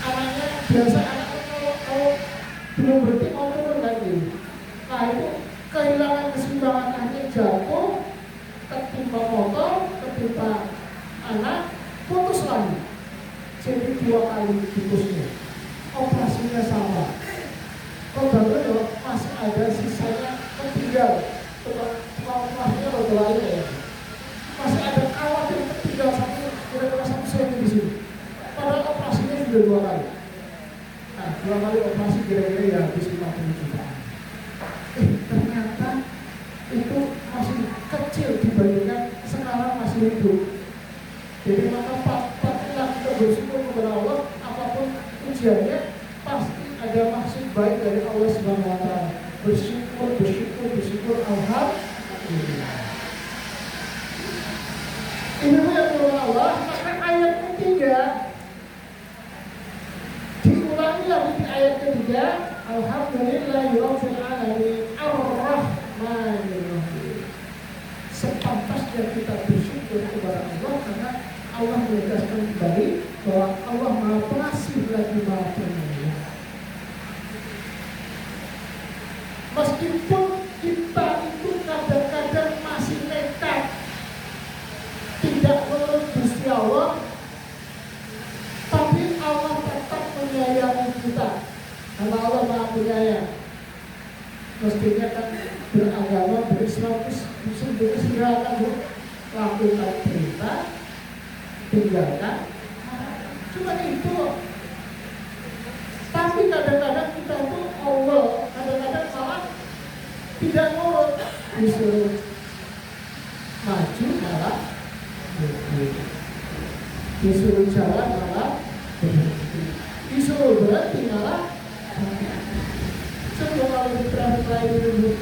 anaknya biasa anak kalau belum berhenti mau turun lagi. Nah itu kehilangan keseimbangan, akhirnya jatuh, ketimpa motor, ketimpa anak, putus lagi. Jadi 2 kali putusnya. Operasinya sama. Kalau baru masih ada sisanya ketinggal. Kalau operasinya baru lain ya. Masih ada kawat yang ketinggal kira-kira 1 cm di sini. Padahal operasinya sudah 2 kali. Nah, 2 kali operasi kira-kira ya habis 50 juta. Ternyata itu masih kecil dibandingkan sekarang masih hidup. Jadi maka patilah kita bersyukur kepada Allah, apapun ujiannya pasti ada maksud baik dari Allah Subhanahu wa taala. Bersyukur, alhamdulillah. Ini yang berdoa Allah, maka ayat ketiga diulangi lagi di ayat ketiga, alhamdulillahirabbil alamin ar-rahmanir-rahim. Sepantasnya kita bersyukur kepada Allah karena Allah menegaskan kembali bahwa Allah Maha Pengasih lagi Maha Penyayang. Meskipun kita itu kadang-kadang masih nekat tidak menurut Gusti Allah, tapi Allah tetap menyayangi kita karena Allah Maha Penyayang. Mestinya kan beragama, berislam, silakan lakukan perintah, tinggalkan. Cuma itu. Tapi kadang-kadang kita itu Allah, kadang-kadang malah tidak nurut, disuruh maju malah berhenti, disuruh jalan malah berhenti, disuruh berhenti malah berhenti. Coba kalau di traffic light dulu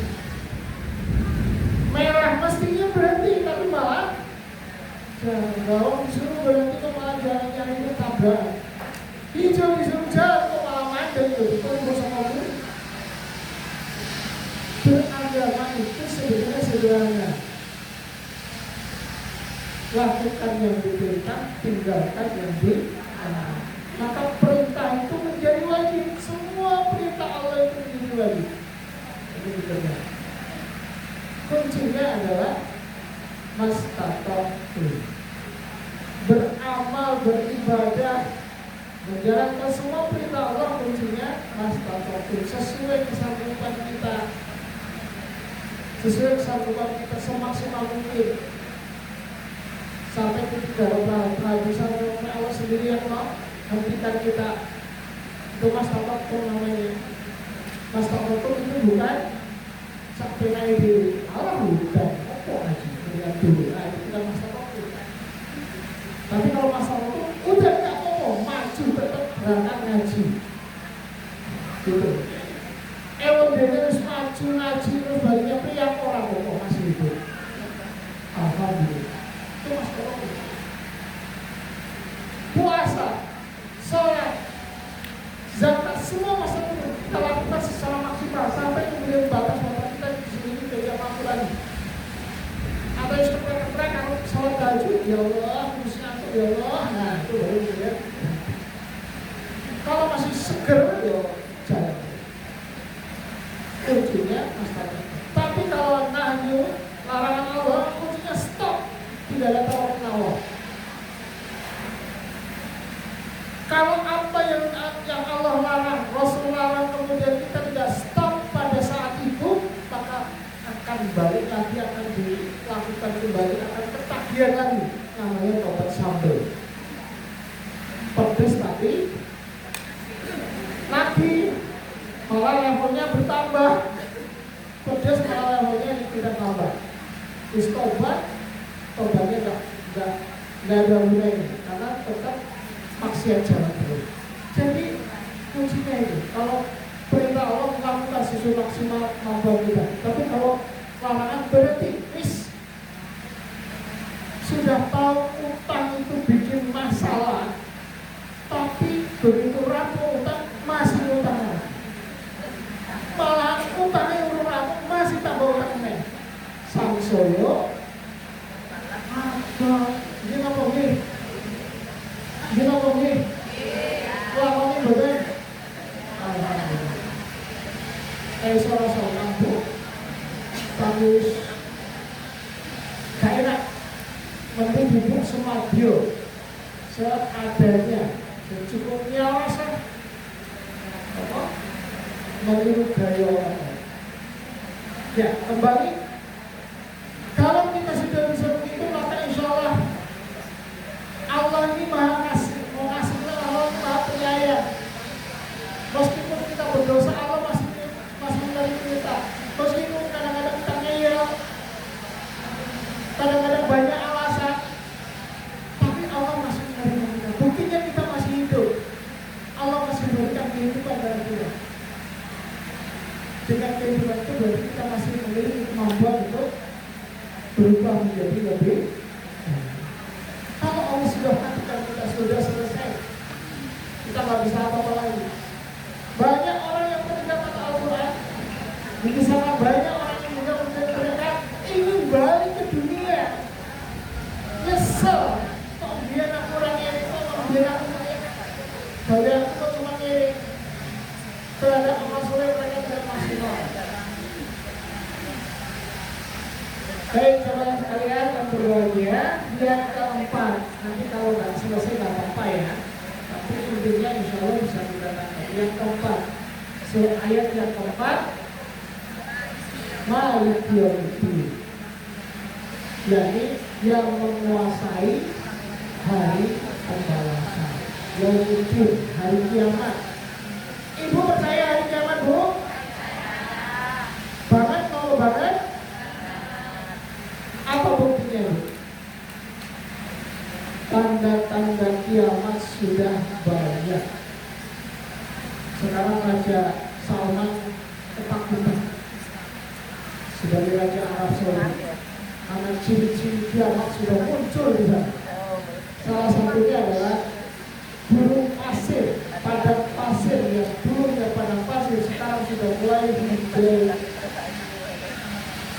merah mestinya berhenti, tapi malah kalau disuruh berhenti kok malah jalan-jalannya tabrak. Hijau disuruh jalan kok malah mandek gitu, kok sama aku. Beragama itu sebenarnya sederhana. lakukan yang diperintah, tinggalkan yang dilarang. Maka perintah itu menjadi wajib. Semua perintah Allah itu menjadi wajib. Ini dikerjakan. Kuncinya adalah mastata'tu, beramal, beribadah, menjalankan semua perintah Allah. Kuncinya mastata'tu, sesuai kesanggupan kita, sesuai kesanggupan kita semaksimal mungkin. Sampai ketika kehabisan Allah sendiri yang menghentikan kita. Itu mastata'tu namanya. Mastata'tu itu bukan sampai naik di Allah, bukan. Apa aja dengan dulu, nah itu bukan mastata'tu. Tapi kalau mastata'tu udah nggak apa-apa, maju tetap berangkat ngaji. Gitu. Dia terus maju ngaji terus baliknya priang orang kok masih hidup. Alhamdulillah. Itu mastata'tu. Puasa, sholat, zakat, semua mastata'tu kita lakukan secara maksimal sampai kemudian batas-batas kita di sini tidak mampu lagi. Atau yang seperti kalau sholat tahajud, ya Allah, musnatu, ya Allah, nah itu baru kemudian. Kalau masih seger, ya jalan. Kuncinya mastata'tu. Tapi kalau nahyu, larangan Allah, kuncinya stop, tidak ada tawaran Allah. Kalau apa yang Allah larang, Rasul larang, kemudian kita tidak stop pada saat itu, maka akan balik lagi, akan dilakukan kembali, akan ketagihan lagi. Namanya tobat sambal. Pedes tapi lagi malah levelnya bertambah. Pedes malah levelnya tidak tambah. Terus tobatnya nggak ada gunanya karena tetap maksiat jalan terus. Jadi kuncinya itu, kalau perintah Allah melakukan sesuai maksimal kemampuan kita. Tapi kalau larangan berarti sudah tahu utang itu bikin masalah, tapi begitu rampung utang masih utang. Malah utangnya urung rampung masih tambah utang. Samsoyo apa? Ini apa nih? Gila kok nih? Lakonnya betul? Alhamdulillah. Suara-suara kampung bagus, gak enak. Mending duduk semadio seadanya, secukupnya rasa apa? Meniru gaya orang. Ya, kembali. Kalau kita sudah bisa begitu, maka insya Allah ini maha kasih, mau kasihnya Allah maha penyayang. Meskipun kita berdosa, Allah masih menerima kita. Meskipun kadang-kadang kita ngeyel, kadang-kadang banyak alasan, tapi Allah masih menerima kita. Buktinya kita masih hidup. Allah masih memberikan kehidupan dari kita. Dengan kehidupan itu berarti kita masih memiliki kemampuan untuk berubah menjadi lebih. Kalau Allah sudah matikan kita sudah selesai, kita nggak bisa apa-apa lagi. Banyak orang yang meninggalkan Al-Quran, di sana banyak orang yang meninggalkan mereka ingin balik ke dunia, nyesel. Kok dia nak kurang ini, kok dia nak kurang, kalian kok cuma ini terhadap amal soleh mereka tidak maksimal. Baik saudara sekalian yang berbahagia, yang keempat, nanti kalau nggak selesai nggak apa-apa ya, tapi intinya insya Allah bisa kita tangkap. Yang keempat, ayat yang keempat, Malik Yaumiddin, yakni yang menguasai hari pembalasan, Yaumiddin, hari kiamat. Ibu percaya hari kiamat, Bu? Banget, mau banget? Apa buktinya? Tanda-tanda kiamat sudah banyak. Sekarang Raja Salman ketakutan sebagai Raja Arab Saudi, karena ciri-ciri kiamat sudah muncul di sana. Salah satunya adalah gunung pasir, padang pasir yang dulunya padang pasir sekarang sudah mulai hijau,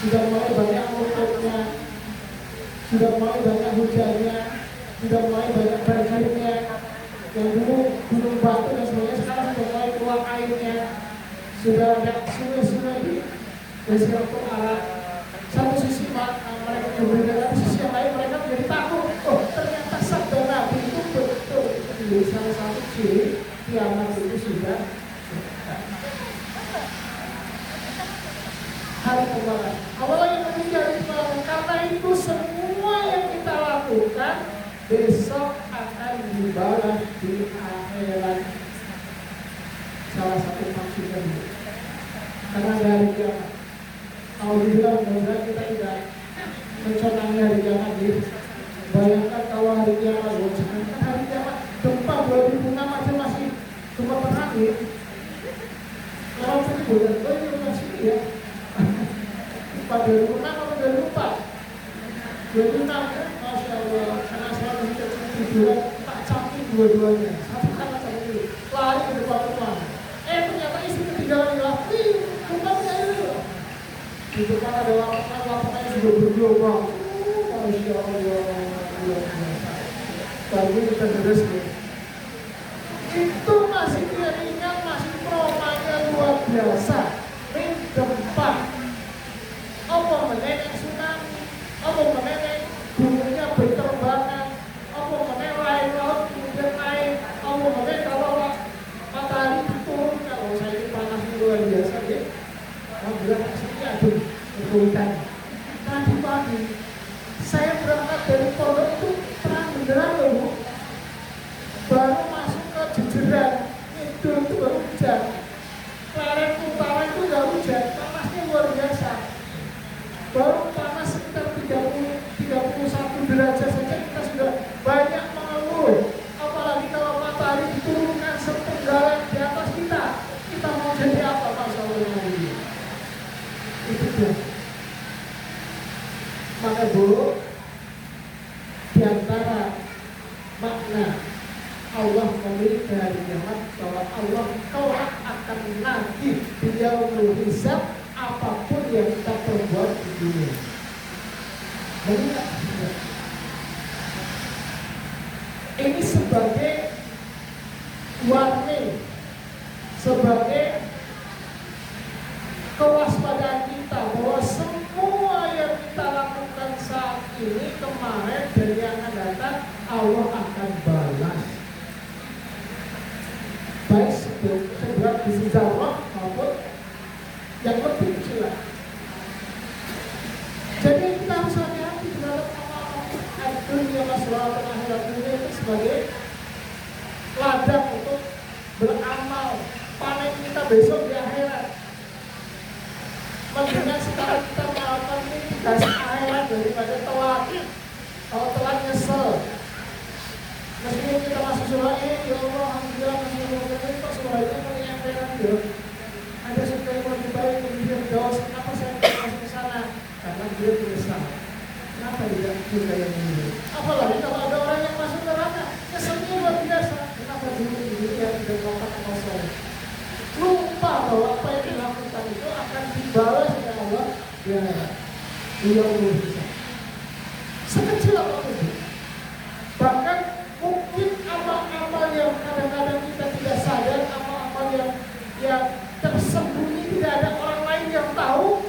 sudah mulai banyak rumputnya, sudah mulai banyak hujannya, sudah mulai banyak banjirnya. Yang dulu gunung batu dan sebagainya sekarang sudah mulai keluar airnya, sudah ada sungai-sungai di Mesir Utara. Satu sisi mereka berbeda, tapi sisi yang lain mereka menjadi takut. Oh, ternyata sabda Nabi itu betul. Itu menjadi salah satu ciri kiamat itu sudah hari pembalasan. Awalnya yang menjadi pembalasan, karena itu semua yang kita lakukan besok akan dibalas di akhirat. Salah satu maksudnya itu. Karena ada hari kiamat. Kalau dibilang mudah-mudahan kita tidak menconangi hari kiamat gitu. Bayangkan kalau hari kiamat, jangan hari kiamat gempa 2006 aja masih gempa terakhir. Kalau ini boleh, ini masih ya. Gempa 2006 atau 2004? 2006 kan, Masya Allah. Karena saya masih tiduran, tak camping dua-duanya. Satu kanan satu kiri, lari ke depan rumah. Ternyata istri ketinggalan di lapis, gempanya itu. Di depan ada lapangan yang sudah bergelombang. Masya Allah. Baru kita beres nih. Itu masih ringan, masih traumanya luar biasa. Ini gempa. Apa meneneng tsunami? Apa meneneng gunungnya berterbangan? Apa meneneng laut kemudian naik? Apa meneneng kalau matahari turun? Kalau saya ini panasnya luar biasa ya. Kalau bilang aslinya aduh, berkulitan. Tadi pagi saya berangkat dari pondok itu terang benderang loh Bu. Baru masuk ke jejeran itu baru hujan. Pleret utara itu nggak hujan, panasnya luar biasa. Baru panas sekitar 31 derajat saja kita sudah banyak mengeluh. Apalagi kalau matahari diturunkan sepenggalan di atas kita, kita mau jadi apa Masya Allah ini? Itu dia. Maka Bu, di antara makna Allah memiliki hari kiamat bahwa Allah kelak akan nagih beliau menghisab apapun yang kita perbuat di dunia. Benar? Ini sebagai warning, sebagai kewaspadaan kita bahwa semua yang kita lakukan saat ini, kemarin dan yang akan datang, Allah akan balas. Baik seberat di sejarah maupun yang lebih kecil. Jadi kita harus hati-hati terhadap amal dunia masalah akhirat dunia itu sebagai ladang untuk beramal panen kita besok di akhirat. Mendingan sekarang kita melakukan mitigasi akhirat daripada telat. Kalau telat nyesel. Meskipun kita masuk surah ya Allah, alhamdulillah masuk surah ini kok surahnya menyampaikan ya. Ada surga yang lebih baik, kemudian jauh. Kenapa saya tidak masuk ke sana? Karena dia menyesal. Kenapa tidak surga yang ini? Apalagi kalau ada orang yang masuk neraka, nyeselnya luar biasa. Kenapa dulu dia tidak melakukan amal soleh? Lupa bahwa apa yang dilakukan itu akan dibalas oleh Allah. Ya, dia bisa. Sekecil apapun itu. Bahkan mungkin amal-amal yang kadang-kadang kita tidak sadar, amal-amal yang tersembunyi tidak ada orang lain yang tahu,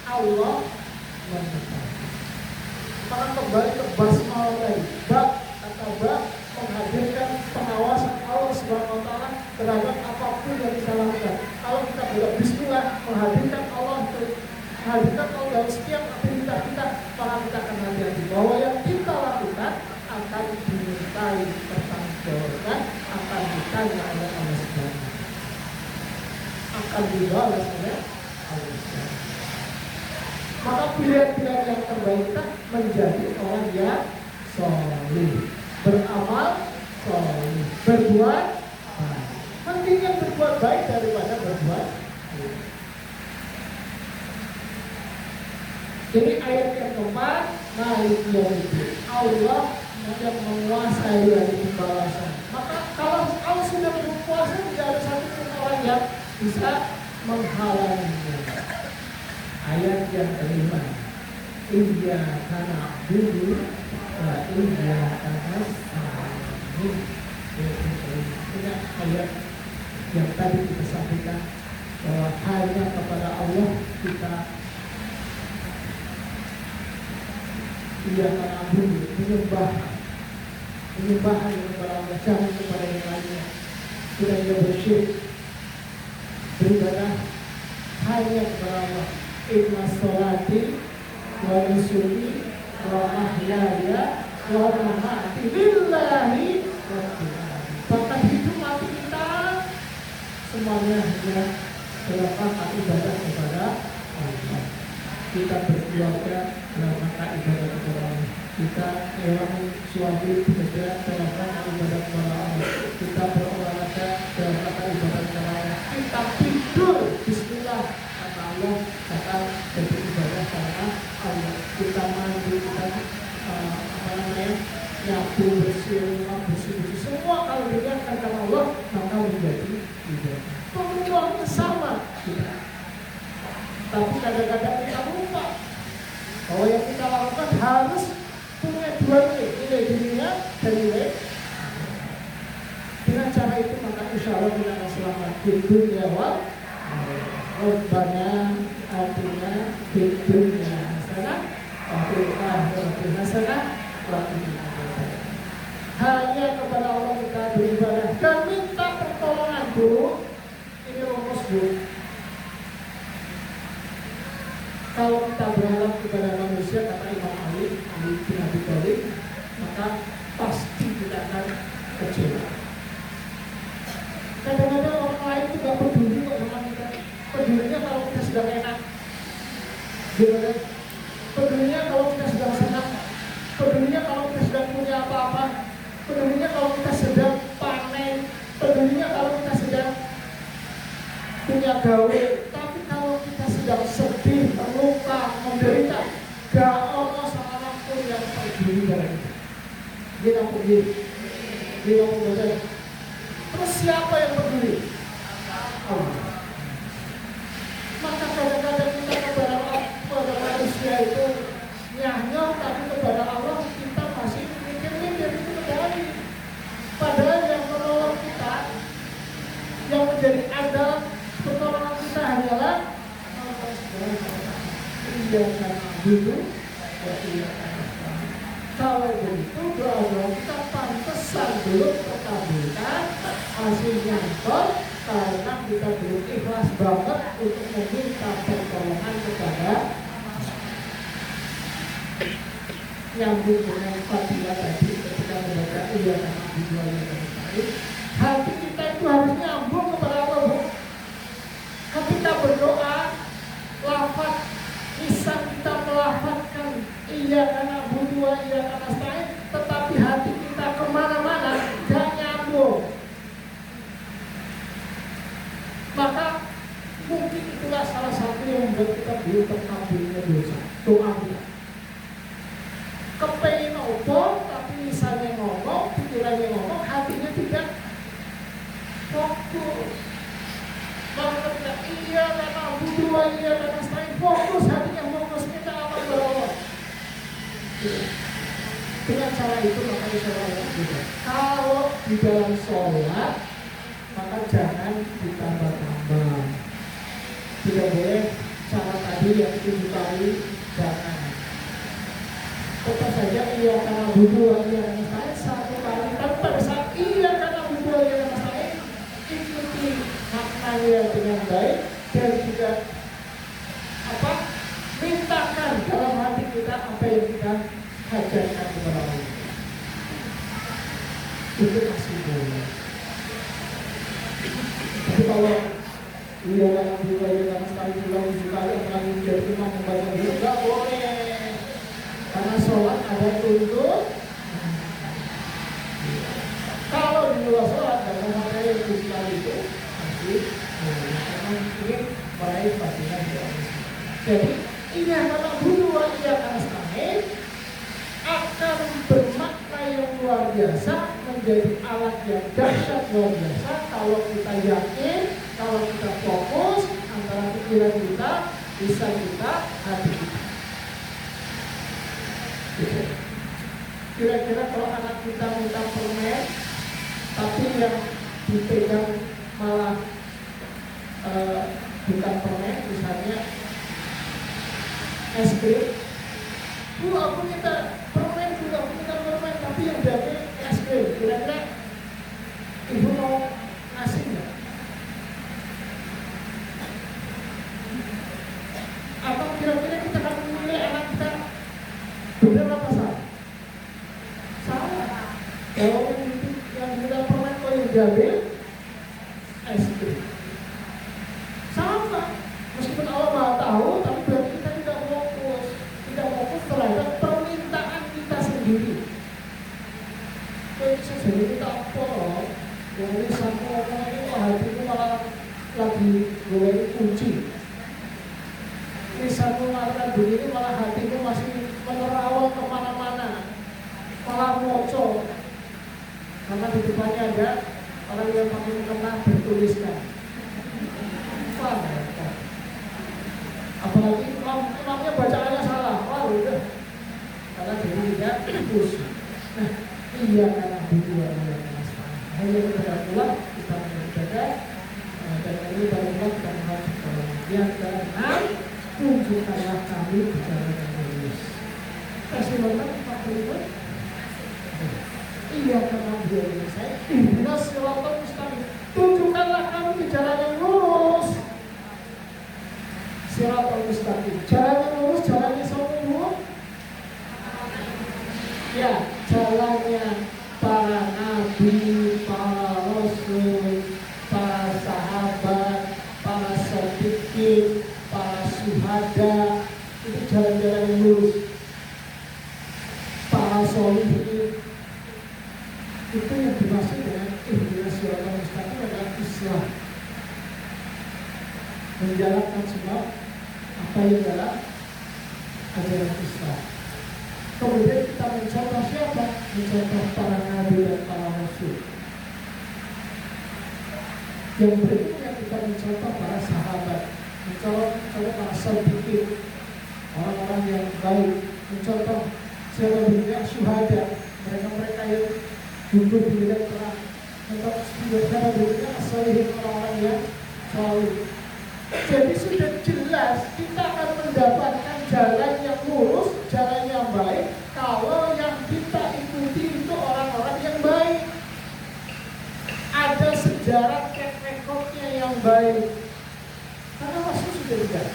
Allah mengetahui. Maka kembali ke basmalah tadi, menghadirkan pengawasan Allah Subhanahu wa taala terhadap apapun yang kita lakukan. Kalau kita bilang bismillah, menghadirkan Allah dalam setiap aktivitas kita, maka kita akan hati-hati bahwa yang kita lakukan akan dimintai pertanggungjawaban, akan ditanya oleh Allah Subhanahu, akan dibalas oleh Allah Subhanahu. Maka pilihan-pilihan yang terbaik kita menjadi orang yang soleh, beramal soleh, berbuat baik. Mendingan berbuat baik daripada berbuat baik. Jadi ayat yang keempat, Malik Yaumiddin, Allah yang menguasai hari pembalasan. Maka kalau Allah sudah berkuasa, tidak ada satu orang yang bisa menghalanginya. Ayat yang kelima, iyyaka na'budu wa iyyaka nasta'in. Ingat ayat yang tadi kita sampaikan bahwa hanya kepada Allah kita iyyaka na'budu, menyembah hanya kepada Allah, jangan kepada yang lainnya. Kita tidak bersyirk, beribadah hanya kepada Allah. Inna sholati wa nusuki wa mahyaya wa mamati lillahi rabbil alamin. Bahkan hidup mati kita semuanya hanya dalam rangka ibadah kepada Allah. Kita berkeluarga dalam rangka ibadah kepada Allah. Kita hewan suami bekerja dalam rangka ibadah kepada Allah. Kita berolahraga dalam rangka ibadah kepada Allah. Kita tidur bismillah kata Allah, kata beribadah karena Allah. Kita mandi, kita nyapu, bersih rumah, bersih semua kalau dilihatkan karena Allah, maka menjadi ibadah. Peluangnya sama kita. Tapi kadang-kadang kita lupa bahwa yang kita lakukan harus punya dua nilai dunia dan nilai. Dengan cara itu maka insya Allah kita akan selamat di dunia wal Rabbana atina fid dunya hasanah wa fil akhirati hasanah wa qina adzabannar. Hanya kepada Allah kita beribadah dan minta pertolongan, Bu. Ini rumus, Bu. Kalau kita berharap kepada manusia, kata Imam Ali bin Abi Thalib, maka pasti kita akan kecewa. Kadang-kadang orang lain itu gak peduli kok sama kita. Pedulinya kalau kita sedang enak, gimana? Pedulinya kalau kita sedang senang, pedulinya kalau kita sedang punya apa-apa, pedulinya kalau kita sedang panen, pedulinya kalau kita sedang punya gawe. Tapi kalau kita sedang sedih, terluka, menderita, gak ono seorang pun yang peduli pada kita. Dia gak peduli, dia gak peduli. Terus siapa yang peduli? Allah. Maka kadang-kadang kita kepada manusia itu nyah-nyah, tapi kepada Allah kita masih mikir-mikir itu kembali. Padahal yang menolong kita, yang menjadi andal pertolongan kita hanyalah Allah SWT. Iyyaka na'budu wa iyyaka nasta'in. Kalau begitu doa-doa kita pantesan belum terkabulkan, hasilnya nyantol karena kita belum ikhlas banget untuk meminta pertolongan kepada nyambung dengan fadilah tadi ketika membaca iyyaka na'budu wa iyyaka nasta'in. Hati kita itu harus nyambung kepada Allah, Bu. Ketika berdoa, lafaz lisan kita melafazkan iyyaka na'budu wa iyyaka nasta'in, tetapi hati kita kemana-mana, gak nyambung. Maka mungkin itulah salah satu yang membuat kita belum terkabulnya dosa, doa kita. Kepengen opo, tapi lisannya ngomong, pikirannya ngomong, hatinya tidak fokus. Maka ketika iyyaka na'budu wa iyyaka nasta'in, fokus, hatinya fokus, minta apa kepada Allah. Dengan cara itu maka insya Allah juga. Kalau di dalam sholat, maka jangan ditambah-tambah. Tidak boleh cara tadi yang 7 kali, jangan. Tetap saja iyyaka na'budu wa iyyaka nasta'in 1 kali. Tapi pada saat iyyaka na'budu wa iyyaka nasta'in, ikuti maknanya dengan baik dan juga mintakan dalam hati kita apa yang kita hajatkan kepada Allah. Itu masih boleh. Tapi kalau iyyaka na'budu wa iyyaka nasta'in ulang 7 kali, apalagi menjadi imam membaca dulu, enggak boleh. Karena sholat ada tuntut. Kalau di luar sholat dan memakai yang 7 kali itu masih memang ingin meraih fadilah doa. Jadi iyyaka na'budu wa iyyaka nasta'in akan bermakna yang luar biasa, menjadi alat yang dahsyat luar biasa kalau kita yakin, kalau kita fokus antara pikiran kita, lisan kita, hati kita. Kira-kira kalau anak kita minta permen, tapi yang dipegang malah bukan permen, misalnya es krim. Bu, aku minta permen, tapi yang diambil es krim. Kira-kira ibu mau ngasih nggak? Atau kira-kira kita akan memilih anak kita benar apa salah? Salah. Kalau yang minta permen kok yang diambil es krim. Sama. Meskipun Allah Maha tahu, tapi berarti kita tidak fokus terhadap permintaan kita sendiri. Kalau bisa jadi kita apa? Yang ini sama orang ini hatiku malah lagi gue kunci. Misalnya mengatakan begini malah hatiku masih menerawang kemana-mana, malah moco. Karena di depannya ada orang yang pakai mukena bertuliskan. Apalagi imamnya bacaannya salah, wah udah. Karena jadi tidak khusus. Nah, iya karena berdua yang hanya kepada Allah kita menjaga dan ini barulah kita menghadap yang keenam, tunjukkanlah kami di jalan yang lurus. Kasih nomor 45. Iya karena beliau ini saya ihdinas siratal mustaqim. Tunjukkanlah kami di jalan yang lurus. Siratal mustaqim. Jalan yang lurus, jalannya semua. Ya, jalannya para nabi, para rasul, para sahabat, para siddiqin, para syuhada. Itu jalan-jalan yang lurus. Para sholihin. Itu yang dimaksud dengan ihdinas siratal mustaqim adalah Islam. Menjalankan semua apa yang dalam ajaran Islam. Kemudian kita mencontoh siapa? Mencontoh para nabi dan para rasul. Yang berikutnya kita mencontoh para sahabat, mencontoh para siddiqin, orang-orang yang baik, mencontoh siapa berikutnya syuhada, mereka yang hidup di medan perang, mencontoh siapa berikutnya sholihin, orang-orang yang saleh. Jadi sudah jelas kita akan mendapatkan jalan yang lurus, jalan yang baik kalau yang kita ikuti itu orang-orang yang baik. Ada sejarah track record-nya yang baik. Karena Rasul sudah tidak,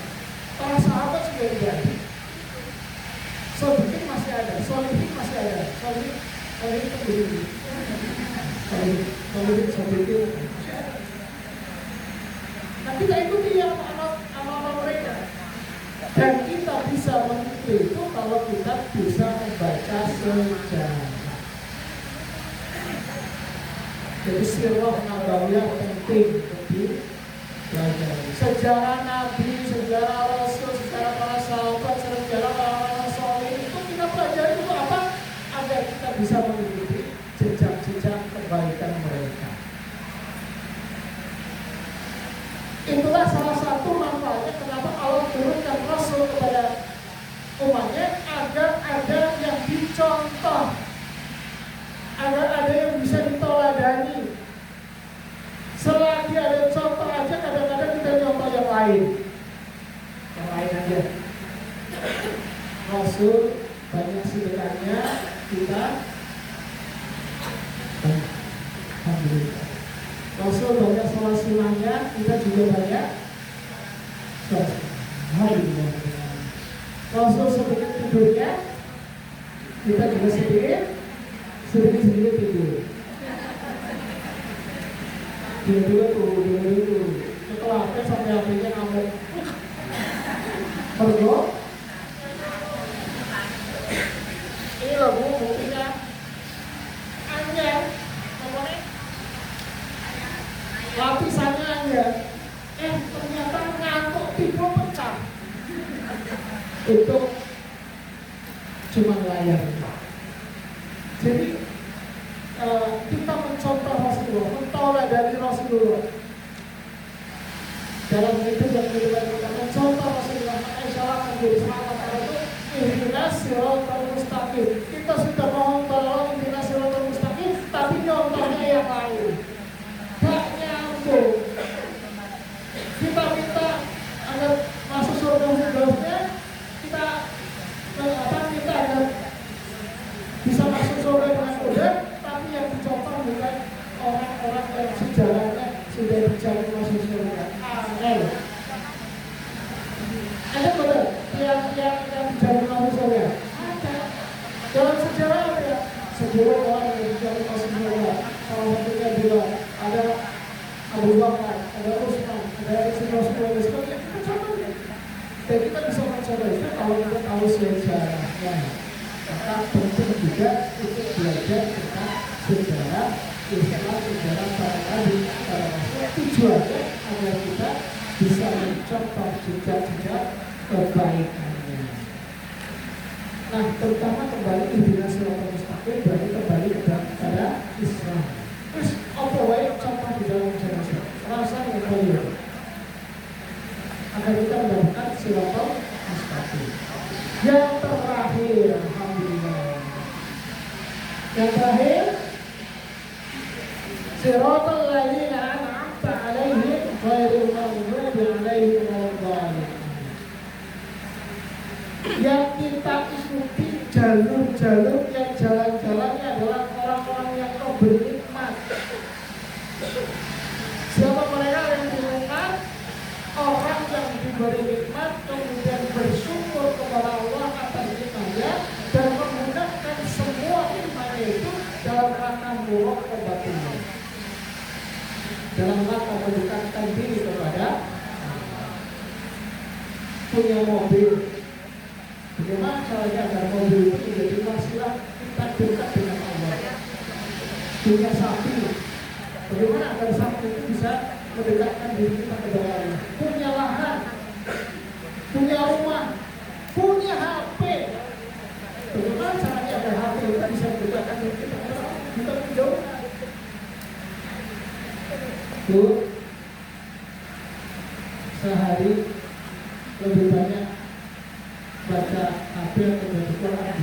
para sahabat sudah tidak. Sholihin masih ada, sholihin masih ada, sholihin itu begini. Sholihin masih ada. Nah kita ikuti yang amal-amal mereka. Dan kita bisa mengikuti itu kalau kita bisa membaca sejarah. Jadi sirah nabawiyah penting untuk dipelajari. Sejarah Nabi, sejarah Rasul, sejarah para sahabat, sejarah orang-orang saleh itu kita pelajari untuk apa? Agar kita bisa mengikuti jejak-jejak kebaikan mereka. Itulah salah satu manfaatnya kenapa Allah turunkan Rasul kepada umatnya, agar ada yang dicontoh, agar ada yang bisa diteladani. Selagi ada contoh aja, kadang-kadang kita contoh yang lain aja. Rasul banyak sedekahnya, kita alhamdulillah. Rasul banyak sholat sunnahnya, kita juga banyak sholat sunnah. Rasul sedikit tidurnya, kita juga sedikit tidur. Dia dulu. Setelah sampai akhirnya ngamuk. Pergo. Ini loh Bu, buktinya anjir. Lapisannya aja, ternyata ngantuk tidur pecah. Itu cuma layar. Jadi kita mencontoh Rasulullah, mentaulah dari Rasulullah dalam hidup dan kehidupan kita, mencontoh Rasulullah. Maka insya Allah akan jadi semangat itu ihdinas siratal mustaqim. Kita sudah mohon orang yang sejarahnya sudah dijamin masuk surga. Angel. Ada betul yang dijamin masuk surga. Ada. Dalam sejarah ada. Sejarah orang yang dijamin masuk surga. Salah satunya juga ada Abu Bakar, ada Utsman, ada Rasulullah sebagainya. Kita contohnya. Dan kita bisa mencoba itu kalau kita tahu sejarahnya. Maka penting juga untuk belajar tentang sejarah Islam, sejarah para nabi, para rasul. Tujuannya agar kita bisa mencontoh jejak-jejak kebaikannya. Nah, terutama kembali ihdinas siratal mustaqim berarti kembali kepada Islam. Terus apa wae contoh di dalam Islam? Rasa yang mulia. Agar kita mendapatkan siratal mustaqim. Yang terakhir, alhamdulillah. Yang terakhir, siratal ladzina an'amta 'alaihim ghairil maghdubi 'alaihim waladdallin. Yang kita ikuti jalur-jalur yang jalan-jalannya adalah orang-orang yang kau beri nikmat. Siapa mereka yang dinikmat? Orang yang diberi nikmat kemudian bersyukur kepada Allah atas nikmatnya dan menggunakan semua nikmatnya itu dalam rangka muraqabahnya, dalam rangka mendekatkan diri kepada punya mobil. Bagaimana caranya agar mobil itu menjadi wasilah kita dekat dengan Allah? Punya sapi, bagaimana agar sapi itu bisa mendekatkan diri kita kepada Allah? Punya lahan, punya rumah, punya HP, bagaimana caranya agar HP itu bisa mendekatkan diri kita kepada Allah? Kita menjauhkan. Bu, sehari lebih banyak baca HP atau baca Quran?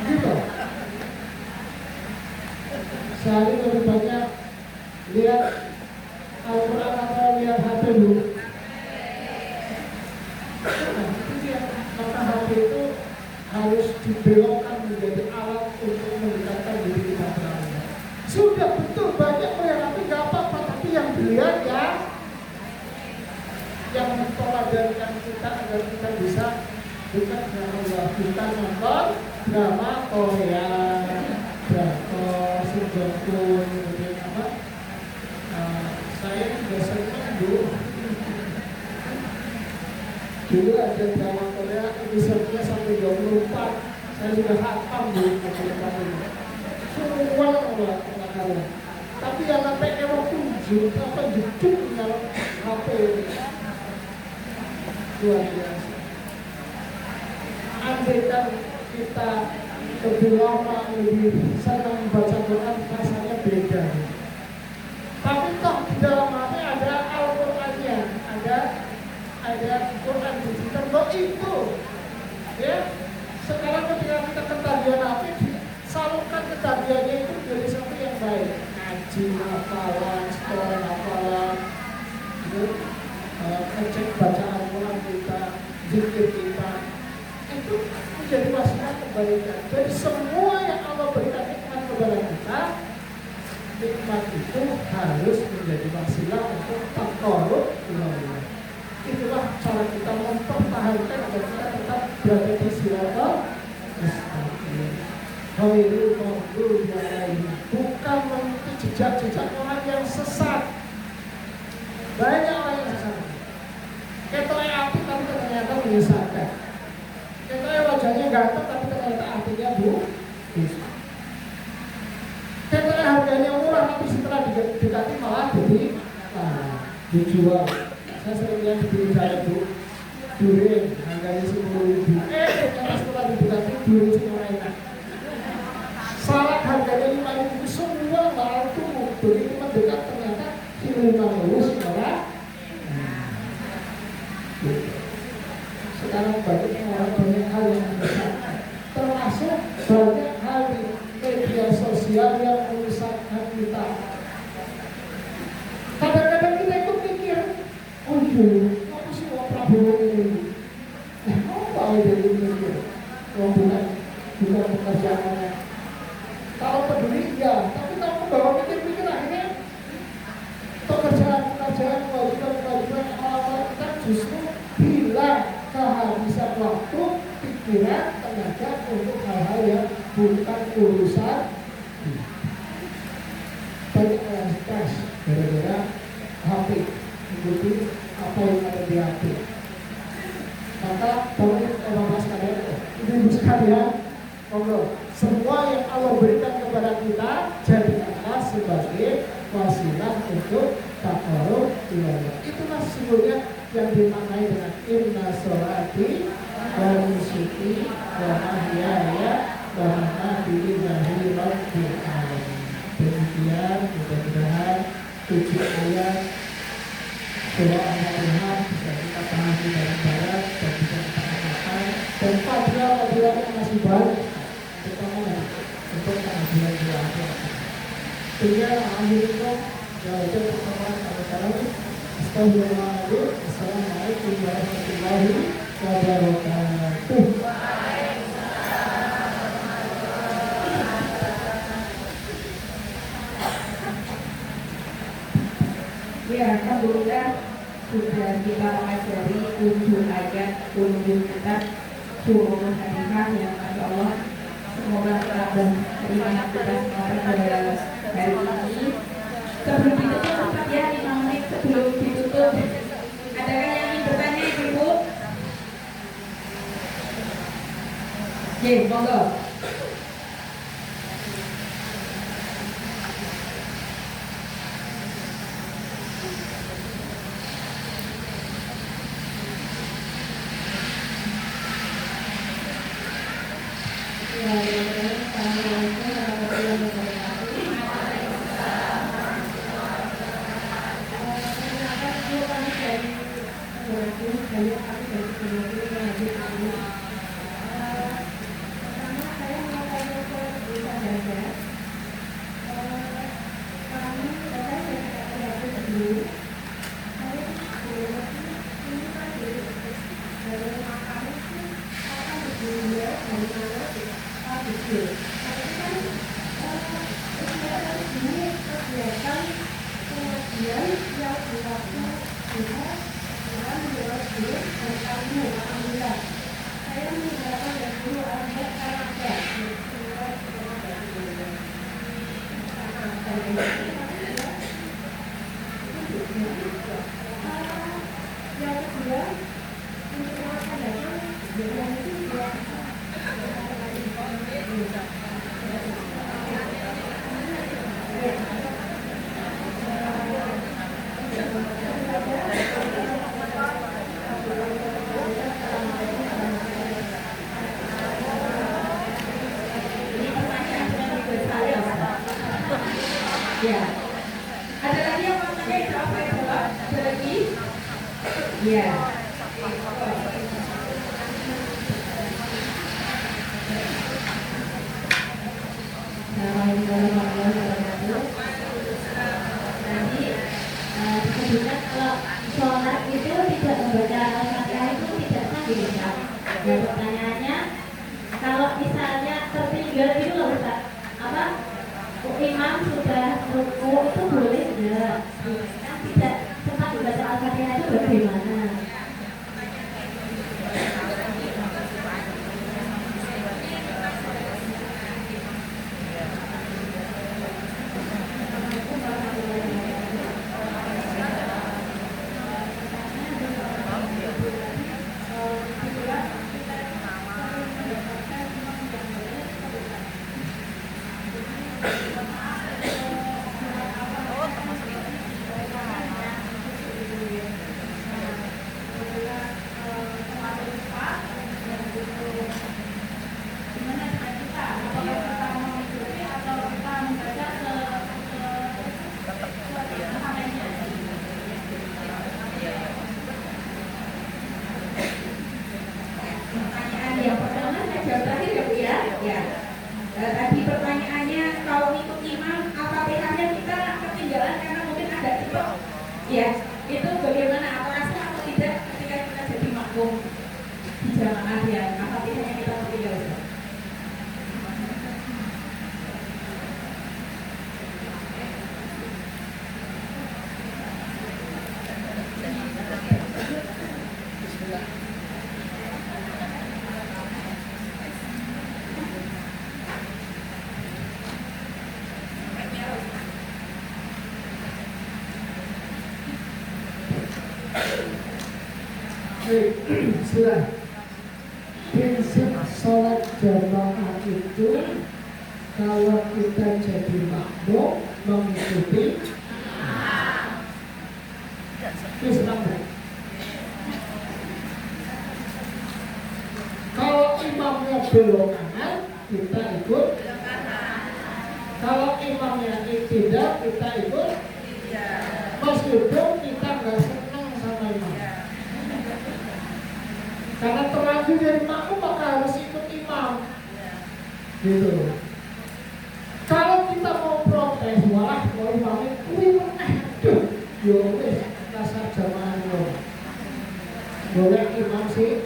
Gitu. Sehari lebih banyak lihat Al-Quran atau lihat HP dulu? Nah, itu dia. Maka HP itu harus dibelokkan menjadi alat untuk mendekatkan diri kita kepada Allah. Sudah betul banyak melihat HP gak apa-apa, tapi yang dilihat ya yang mempelajarkan kita agar kita bisa dekat dengan Allah. Kita nonton drama Korea, drakor, sinetron, kemudian apa? Saya juga sering dulu ada drama Korea episode-nya sampai 24. Saya juga hafal di episode ini. Semua orang. Tapi yang sampai waktu jeduk dalam HP luar biasa. Andaikan kita lebih lama, lebih senang membaca Quran, rasanya beda. Tapi toh di dalam HP ada Al-Qurannya, ada Quran digital kok itu. Ya, sekarang ketika kita ketagihan HP, salurkan ketagihannya itu menjadi sesuatu yang baik. Ngaji, hafalan, sekolah hafalan, ngecek bacaan Quran kita, zikir kita, itu menjadi wasilah kebaikan. Jadi semua yang Allah berikan nikmat kepada kita, nikmat itu harus menjadi wasilah untuk taqarrub ila Allah. Itulah cara kita mempertahankan agar kita tetap berada di siratal mustaqim. Ghairil maghdubi 'alaihim, bukan mengikuti jejak-jejak orang yang sesat. Banyak orang yang sesat. Ketoknya api tapi ternyata menyesatkan. Ketoknya wajahnya ganteng tapi ternyata hatinya busuk. Ketoknya harganya murah tapi setelah didekati malah jadi dijual. Saya sering lihat di diri saya Bu, durian harganya 10.000. Ternyata setelah didekati durian semua enak. Salak harganya 5.000, semua laku. Begitu mendekat ternyata 5.000 sekarang. Sekarang banyak hal yang menyesatkan, termasuk banyak hal di media sosial yang menyesatkan kita. Kadang-kadang kita ikut mikir, oh iya, apa sih Pak Prabowo ini? Apa jadi mikir? Oh bukan pekerjaannya. pikiran, tenaga untuk hal-hal yang bukan urusan. Banyak yang stres gara-gara HP, mengikuti apa yang ada di HP. Maka Bapak sekalian, Ibu sekalian, monggo semua yang Allah berikan kepada kita jadikanlah sebagai wasilah untuk taqarrub ilallah. Itulah sesungguhnya yang dimaknai dengan inna sholati wa nusuki wa mahyaya wa mamati lillahi rabbil alamin. Demikian mudah-mudahan 7 ayat surah Al-Fatihah bisa kita pahami dari barat dan bisa kita amalkan, dan fadilah yang masih banyak terutama untuk pengajian doa. Sehingga alhamdulillah jalan pertemuan pada kali Astagfirullahaladzim. Assalamualaikum warahmatullahi wabarakatuh. Ya, alhamdulillah sudah kita mengajari 7 ayat ulumul kitab surah Al-Fatihah yang Masya Allah, semoga kita beriman kita semoga pada hari ini. Sebelum ditutup Ustaz ya, 5 menit sebelum ditutup, adakah yang ingin bertanya Ibu? Oke, monggo. Ya, ada lagi yang mau tanya? Jawab. Ada lagi? Ya. Nanti disebutkan kalau sholat itu tidak membaca Al-Fatihah itu tidak sah ya. Dan pertanyaannya, kalau misalnya tertinggal itu loh Ustaz, apa? Imam sudah ruku itu boleh enggak? Kan tidak sempat membaca Al-Fatihah itu bagaimana? Tadi pertanyaannya, kalau ikut imam Al-Fatihahnya kita ketinggalan karena mungkin ada cepet, ya itu bagaimana? Apakah sah atau tidak ketika kita jadi makmum di jamaah yang Al-Fatihahnya kita ketinggalan? Sudah. Prinsip sholat jamaah itu kalau kita jadi makmum mengikuti itu senang. Kalau imamnya belok kanan, kita ikut. Kalau imamnya tidak, kita ikut. Meskipun kita nggak senang sama imam. Karena terlanjur dari makmum maka harus ikut imam. Gitu. Kalau kita mau protes, wah mau imamnya, aduh, yowes, dasar jamaah lo. Boleh imam sih.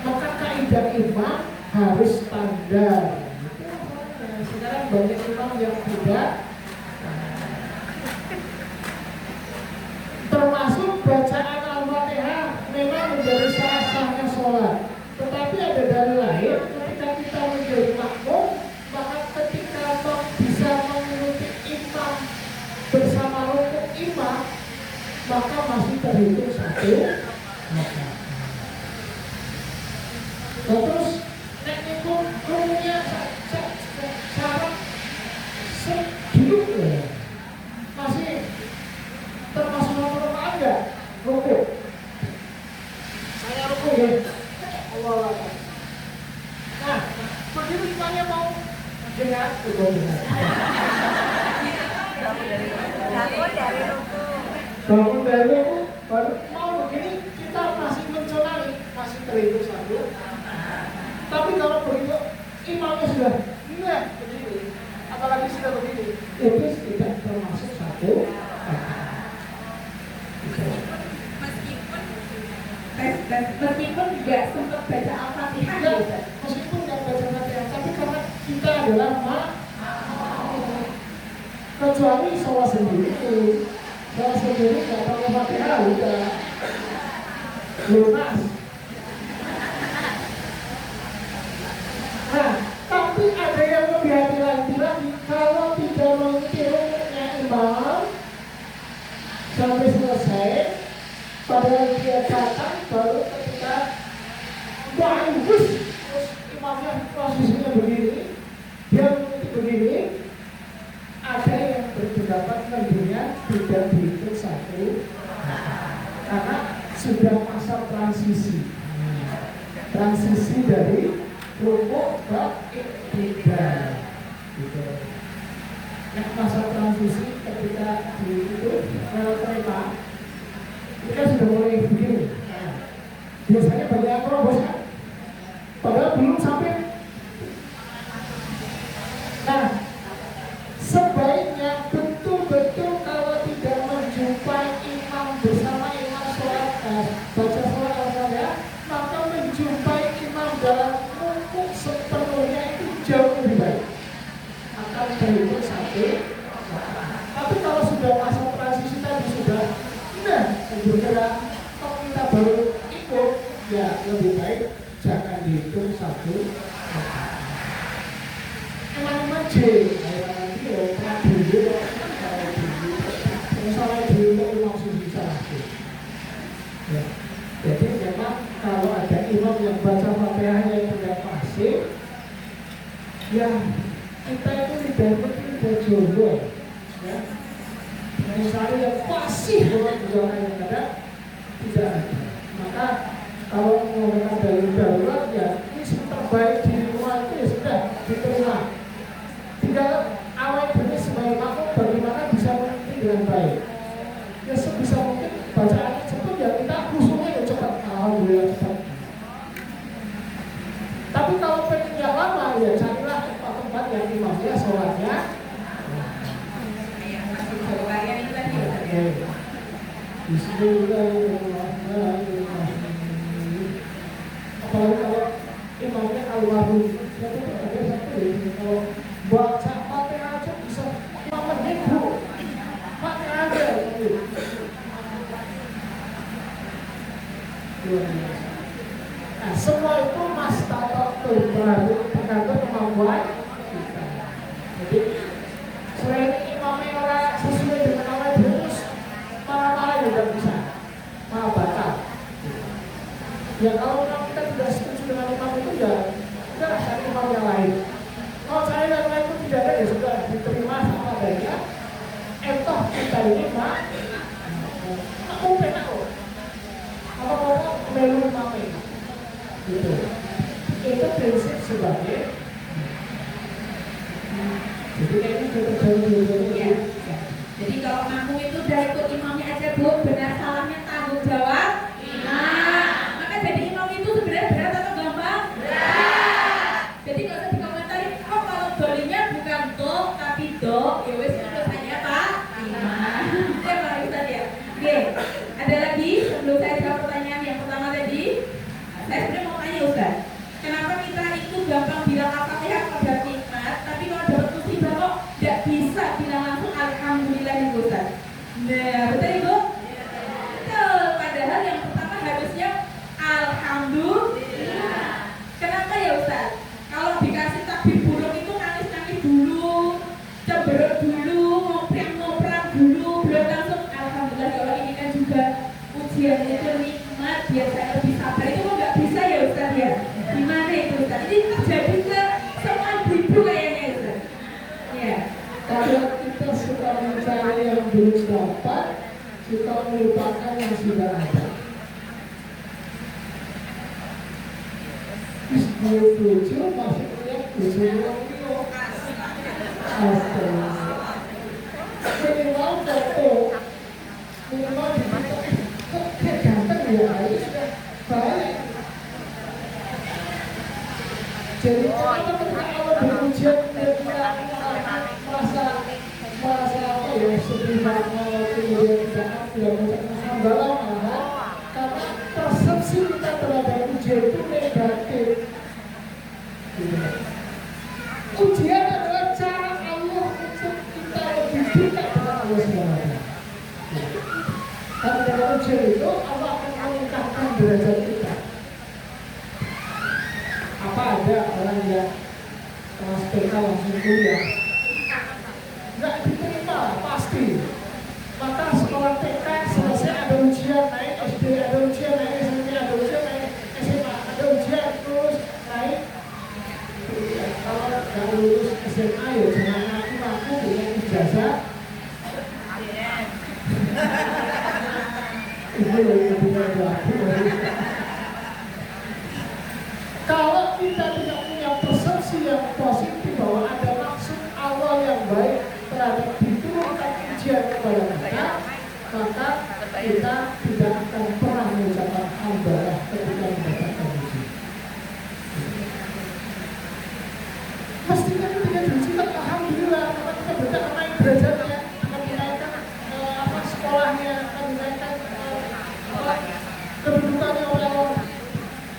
Maka kaidah imam harus standar. Sekarang banyak imam yang tidak. Termasuk bacaan Al-Fatihah memang menjadi sah-sahnya sholat. Tetapi ada dalil lain ketika kita menjadi makmum, maka ketika bisa mengikuti imam bersama rukuk imam, maka masih terhitung satu rakaat. Terus nek niku rukuknya syarat sedikit ya. Masih termasuk nomor rakaat enggak? Rukuk. Saya rukuk ya. Allah. Nah, begitu imamnya mau dengar, dengar. Bangun dari rukuk, baru mau begini kita masih mencolali, masih terhitung satu. Tapi kalau begitu imamnya sudah enggak begini, apalagi sudah begini, itu tidak termasuk satu. Meskipun nggak sempat baca Al-Fatihah Ya, gitu. meskipun nggak baca Al-Fatihah, tapi karena kita adalah kecuali sholat sendiri nggak tahu Al-Fatihah udah lunas. Nah, tapi ada yang lebih hati-hati lagi kalau tidak mengikuti rukuknya imam sampai selesai, padahal dia datang baru ketika bagus terus imamnya posisinya begini, dia mengikuti begini. Ada yang berpendapat tentunya tidak dihitung satu karena sudah masa transisi dari rukuk ke iktidal gitu. Nah, masa transisi ketika di itu kereta kita sudah mulai begini. Nah, biasanya banyak yang terobos kan, padahal belum sampai. Nah, sebaiknya betul-betul kalau tidak menjumpai imam bersama imam sholat baca sholat Al-Fatihah, maka menjumpai imam dalam rukuk sepenuhnya itu jauh lebih baik. Akan terhitung satu. Tapi kalau sudah masa transisi tadi sudah bergerak, kalau kita baru ikut, ya lebih baik jangan dihitung satu. Emang majil, ya. Jadi memang kalau ada imam yang baca Fatihahnya yang tidak fasih, ya kita itu tidak jodoh, ya. Misalnya yang fasih dengan yang ada tidak ada. Maka kalau menggunakan dalil darurat, ya ini terbaik di rumah itu ya sudah diterima. Tinggal awal jenis sebagai makmum bagaimana bisa mengerti dengan baik. Ya sebisa mungkin bacaannya cepat ya kita khususnya ya cepat. Alhamdulillah cepat. Tapi kalau pengen yang lama ya carilah tempat-tempat yang imamnya sholatnya. Bismillahirrahmanirrahim. Apalagi kalau imamnya almarhum, kalau baca Fatihah aja bisa 5 menit bu, Fatihah aja. Nah semua itu mas tato baru tergantung kemampuan kita. Jadi selain imamnya orang sesuai dengan awal terus malah juga bisa. Maaf ini Pak. Aku penak kok. Apa ngomong melu mami. Gitu. Itu prinsip sebagai jadi kayaknya kita jauh-jauh Ya. Jadi kalau makmum itu udah ikut imamnya aja Bu, benar salahnya tanggung jawab. Nah, maka jadi imam itu sebenarnya berat atau gampang? Berat. Jadi nggak usah dikomentari. Oh kalau dolinya bukan do tapi do, ya wes itu hanya Pak Imam. Ya Pak Ustaz ya. Oke. Ada lagi sebelum saya jawab pertanyaan yang pertama tadi. Saya sebenarnya mau tanya Ustaz. Kenapa kita itu gampang bilang Al-Fatihah pada nikmat, tapi kalau dapat musibah kok tidak bisa bilang langsung Alhamdulillah nih Ustaz. Nah, betul Ibu? Betul. Padahal yang pertama harusnya Alhamdulillah. Kenapa ya Ustaz? Kalau dikasih takbir buruk itu nangis-nangis dulu, cemberut dulu, ngoprang-ngoprang dulu, belum langsung Alhamdulillah. Kalau ini kan juga ujian itu nikmat, biar saya lebih sabar. Itu kok nggak bisa ya Ustaz ya? Gimana itu Ustaz? Ini terjadi ke semua ibu kayaknya Ustaz. Ya. Kalau kita suka mencari yang belum dapat, kita melupakan yang sudah ada. Tujuh masih punya tujuh orang itu. Astaga. Minimal foto, minimal kita ganteng ya, itu sudah baik. Jadi kalau berujian kita merasa apa ya sedih banget, kemudian tidak mengucapkan malah karena persepsi kita terhadap ujian itu negatif. Ujian adalah cara Allah untuk kita lebih dekat dengan Allah SWT. Karena dalam ujian itu Allah akan meningkatkan derajat kita. Apa ada orang yang kelas PK langsung kuliah nggak diterima pasti, maka sekolah TK selesai ada ujian naik SD, ada ujian naik SMP, ada ujian naik SMA, ada ujian terus naik. Kalau nggak lulus SMA ya jangan ngaku-ngaku dengan ijazah. Itu yang punya aku. Kalau kita tidak punya persepsi yang positif bahwa ada maksud awal yang baik terhadap diturunkan ujian kepada kita, maka kita tidak akan pernah mengucapkan alhamdulillah ketika mendapatkan ujian. Mestinya ketika diujikan alhamdulillah, karena kita berkata naik derajatnya, akan dinaikkan sekolahnya, akan dinaikkan kedudukannya oleh Allah.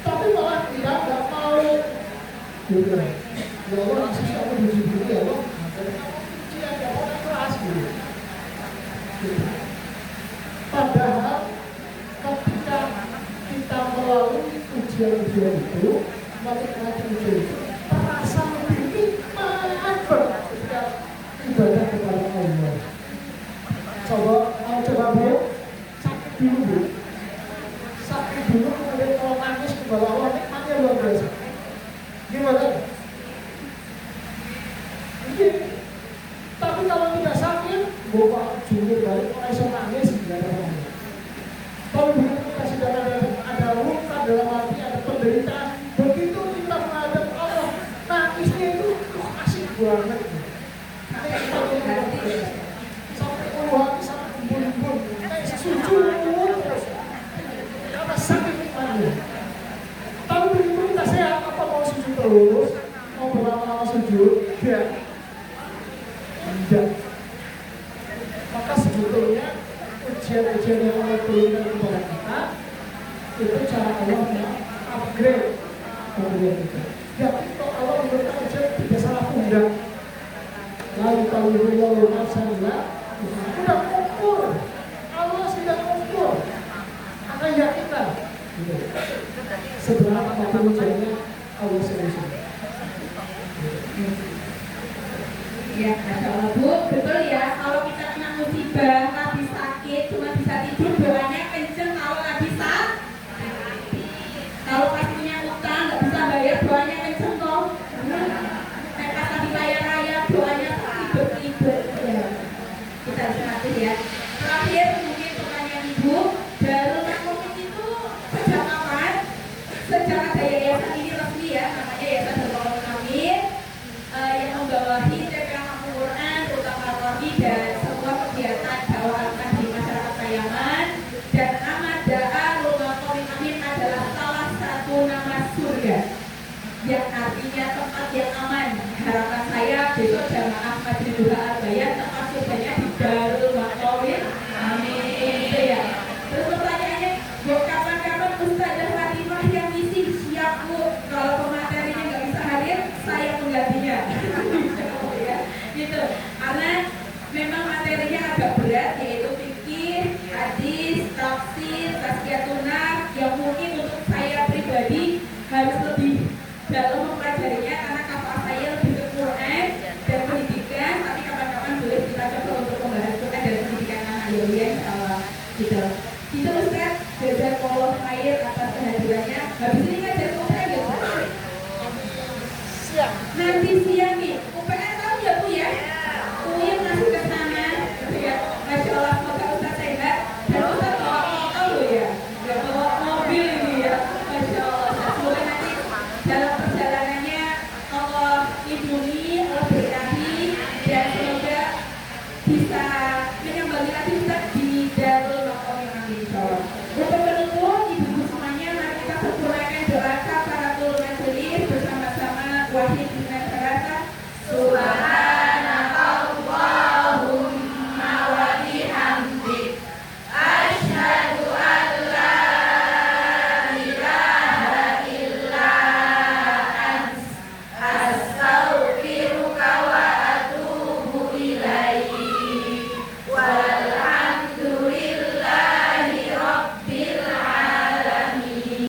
Tapi malah kita nggak mau. Gitu. Ya Allah, masih aku diuji dulu ya Allah. Ujian ya Allah kelas gitu. Padahal ketika kita melalui ujian-ujian itu, menikmati ujian itu, terasa lebih nikmat ketika ibadah kepada Allah. Coba Bu, sakit dulu Bu. Sakit dulu kemudian kalau nangis ke bawah Allah, nikmatnya luar biasa. Gimana? Ini. Tapi kalau tidak sakit, bapak jungkir balik, orang bisa nangis, tidak ada apa-apa. Kalau begitu kita sudah ada luka dalam hati, ada penderitaan, begitu kita menghadap Allah, nangisnya itu asik banget. Sampai puluhan, sampai kumpul-kumpul, kayak sujud terus. Karena sakit nikmatnya. Tapi begitu kita sehat, apa mau sujud terus, mau berlama-lama sujud, tidak. Tidak. Maka sebetulnya ujian-ujian yang Allah berikan kepada kita itu cara Allah upgrade kita. Ya, kalau Allah memberikan ujian tidak salah pundak. Lalu kalau Allah nafsanillah, sudah ukur. Allah sudah ukur. Maka ya kita. Seberapa maka ujiannya Allah sendiri. Ya, Masya Allah Bu, betul ya. Kalau kita kena musibah, habis sakit, cuma bisa tidur, doanya kenceng. Kalau nggak bisa, kalau pas punya utang nggak bisa bayar, doanya kenceng kok. Pas lagi bayar raya, doanya ribet-ribet. Ya, kita harus ngerti ya. Jamaah Masjid Duha Al-Bayan tempat surganya di Darul Waqawin. Amin. Gitu ya. Terus pertanyaannya, Bu, kapan-kapan Ustazah Fatimah yang ngisi? Siap Bu, kalau pematerinya nggak bisa hadir, saya penggantinya. Ya, gitu. Karena memang materinya agak berat, yaitu fikih, hadis, tafsir, tazkiyatun nafs, yang mungkin untuk saya pribadi harus lebih dalam mempelajarinya karena kapal saya lebih ke Quran dan pendidikan. Tapi kapan-kapan boleh kita coba untuk membahas Quran dan pendidikan anak ya, insya Allah gitu.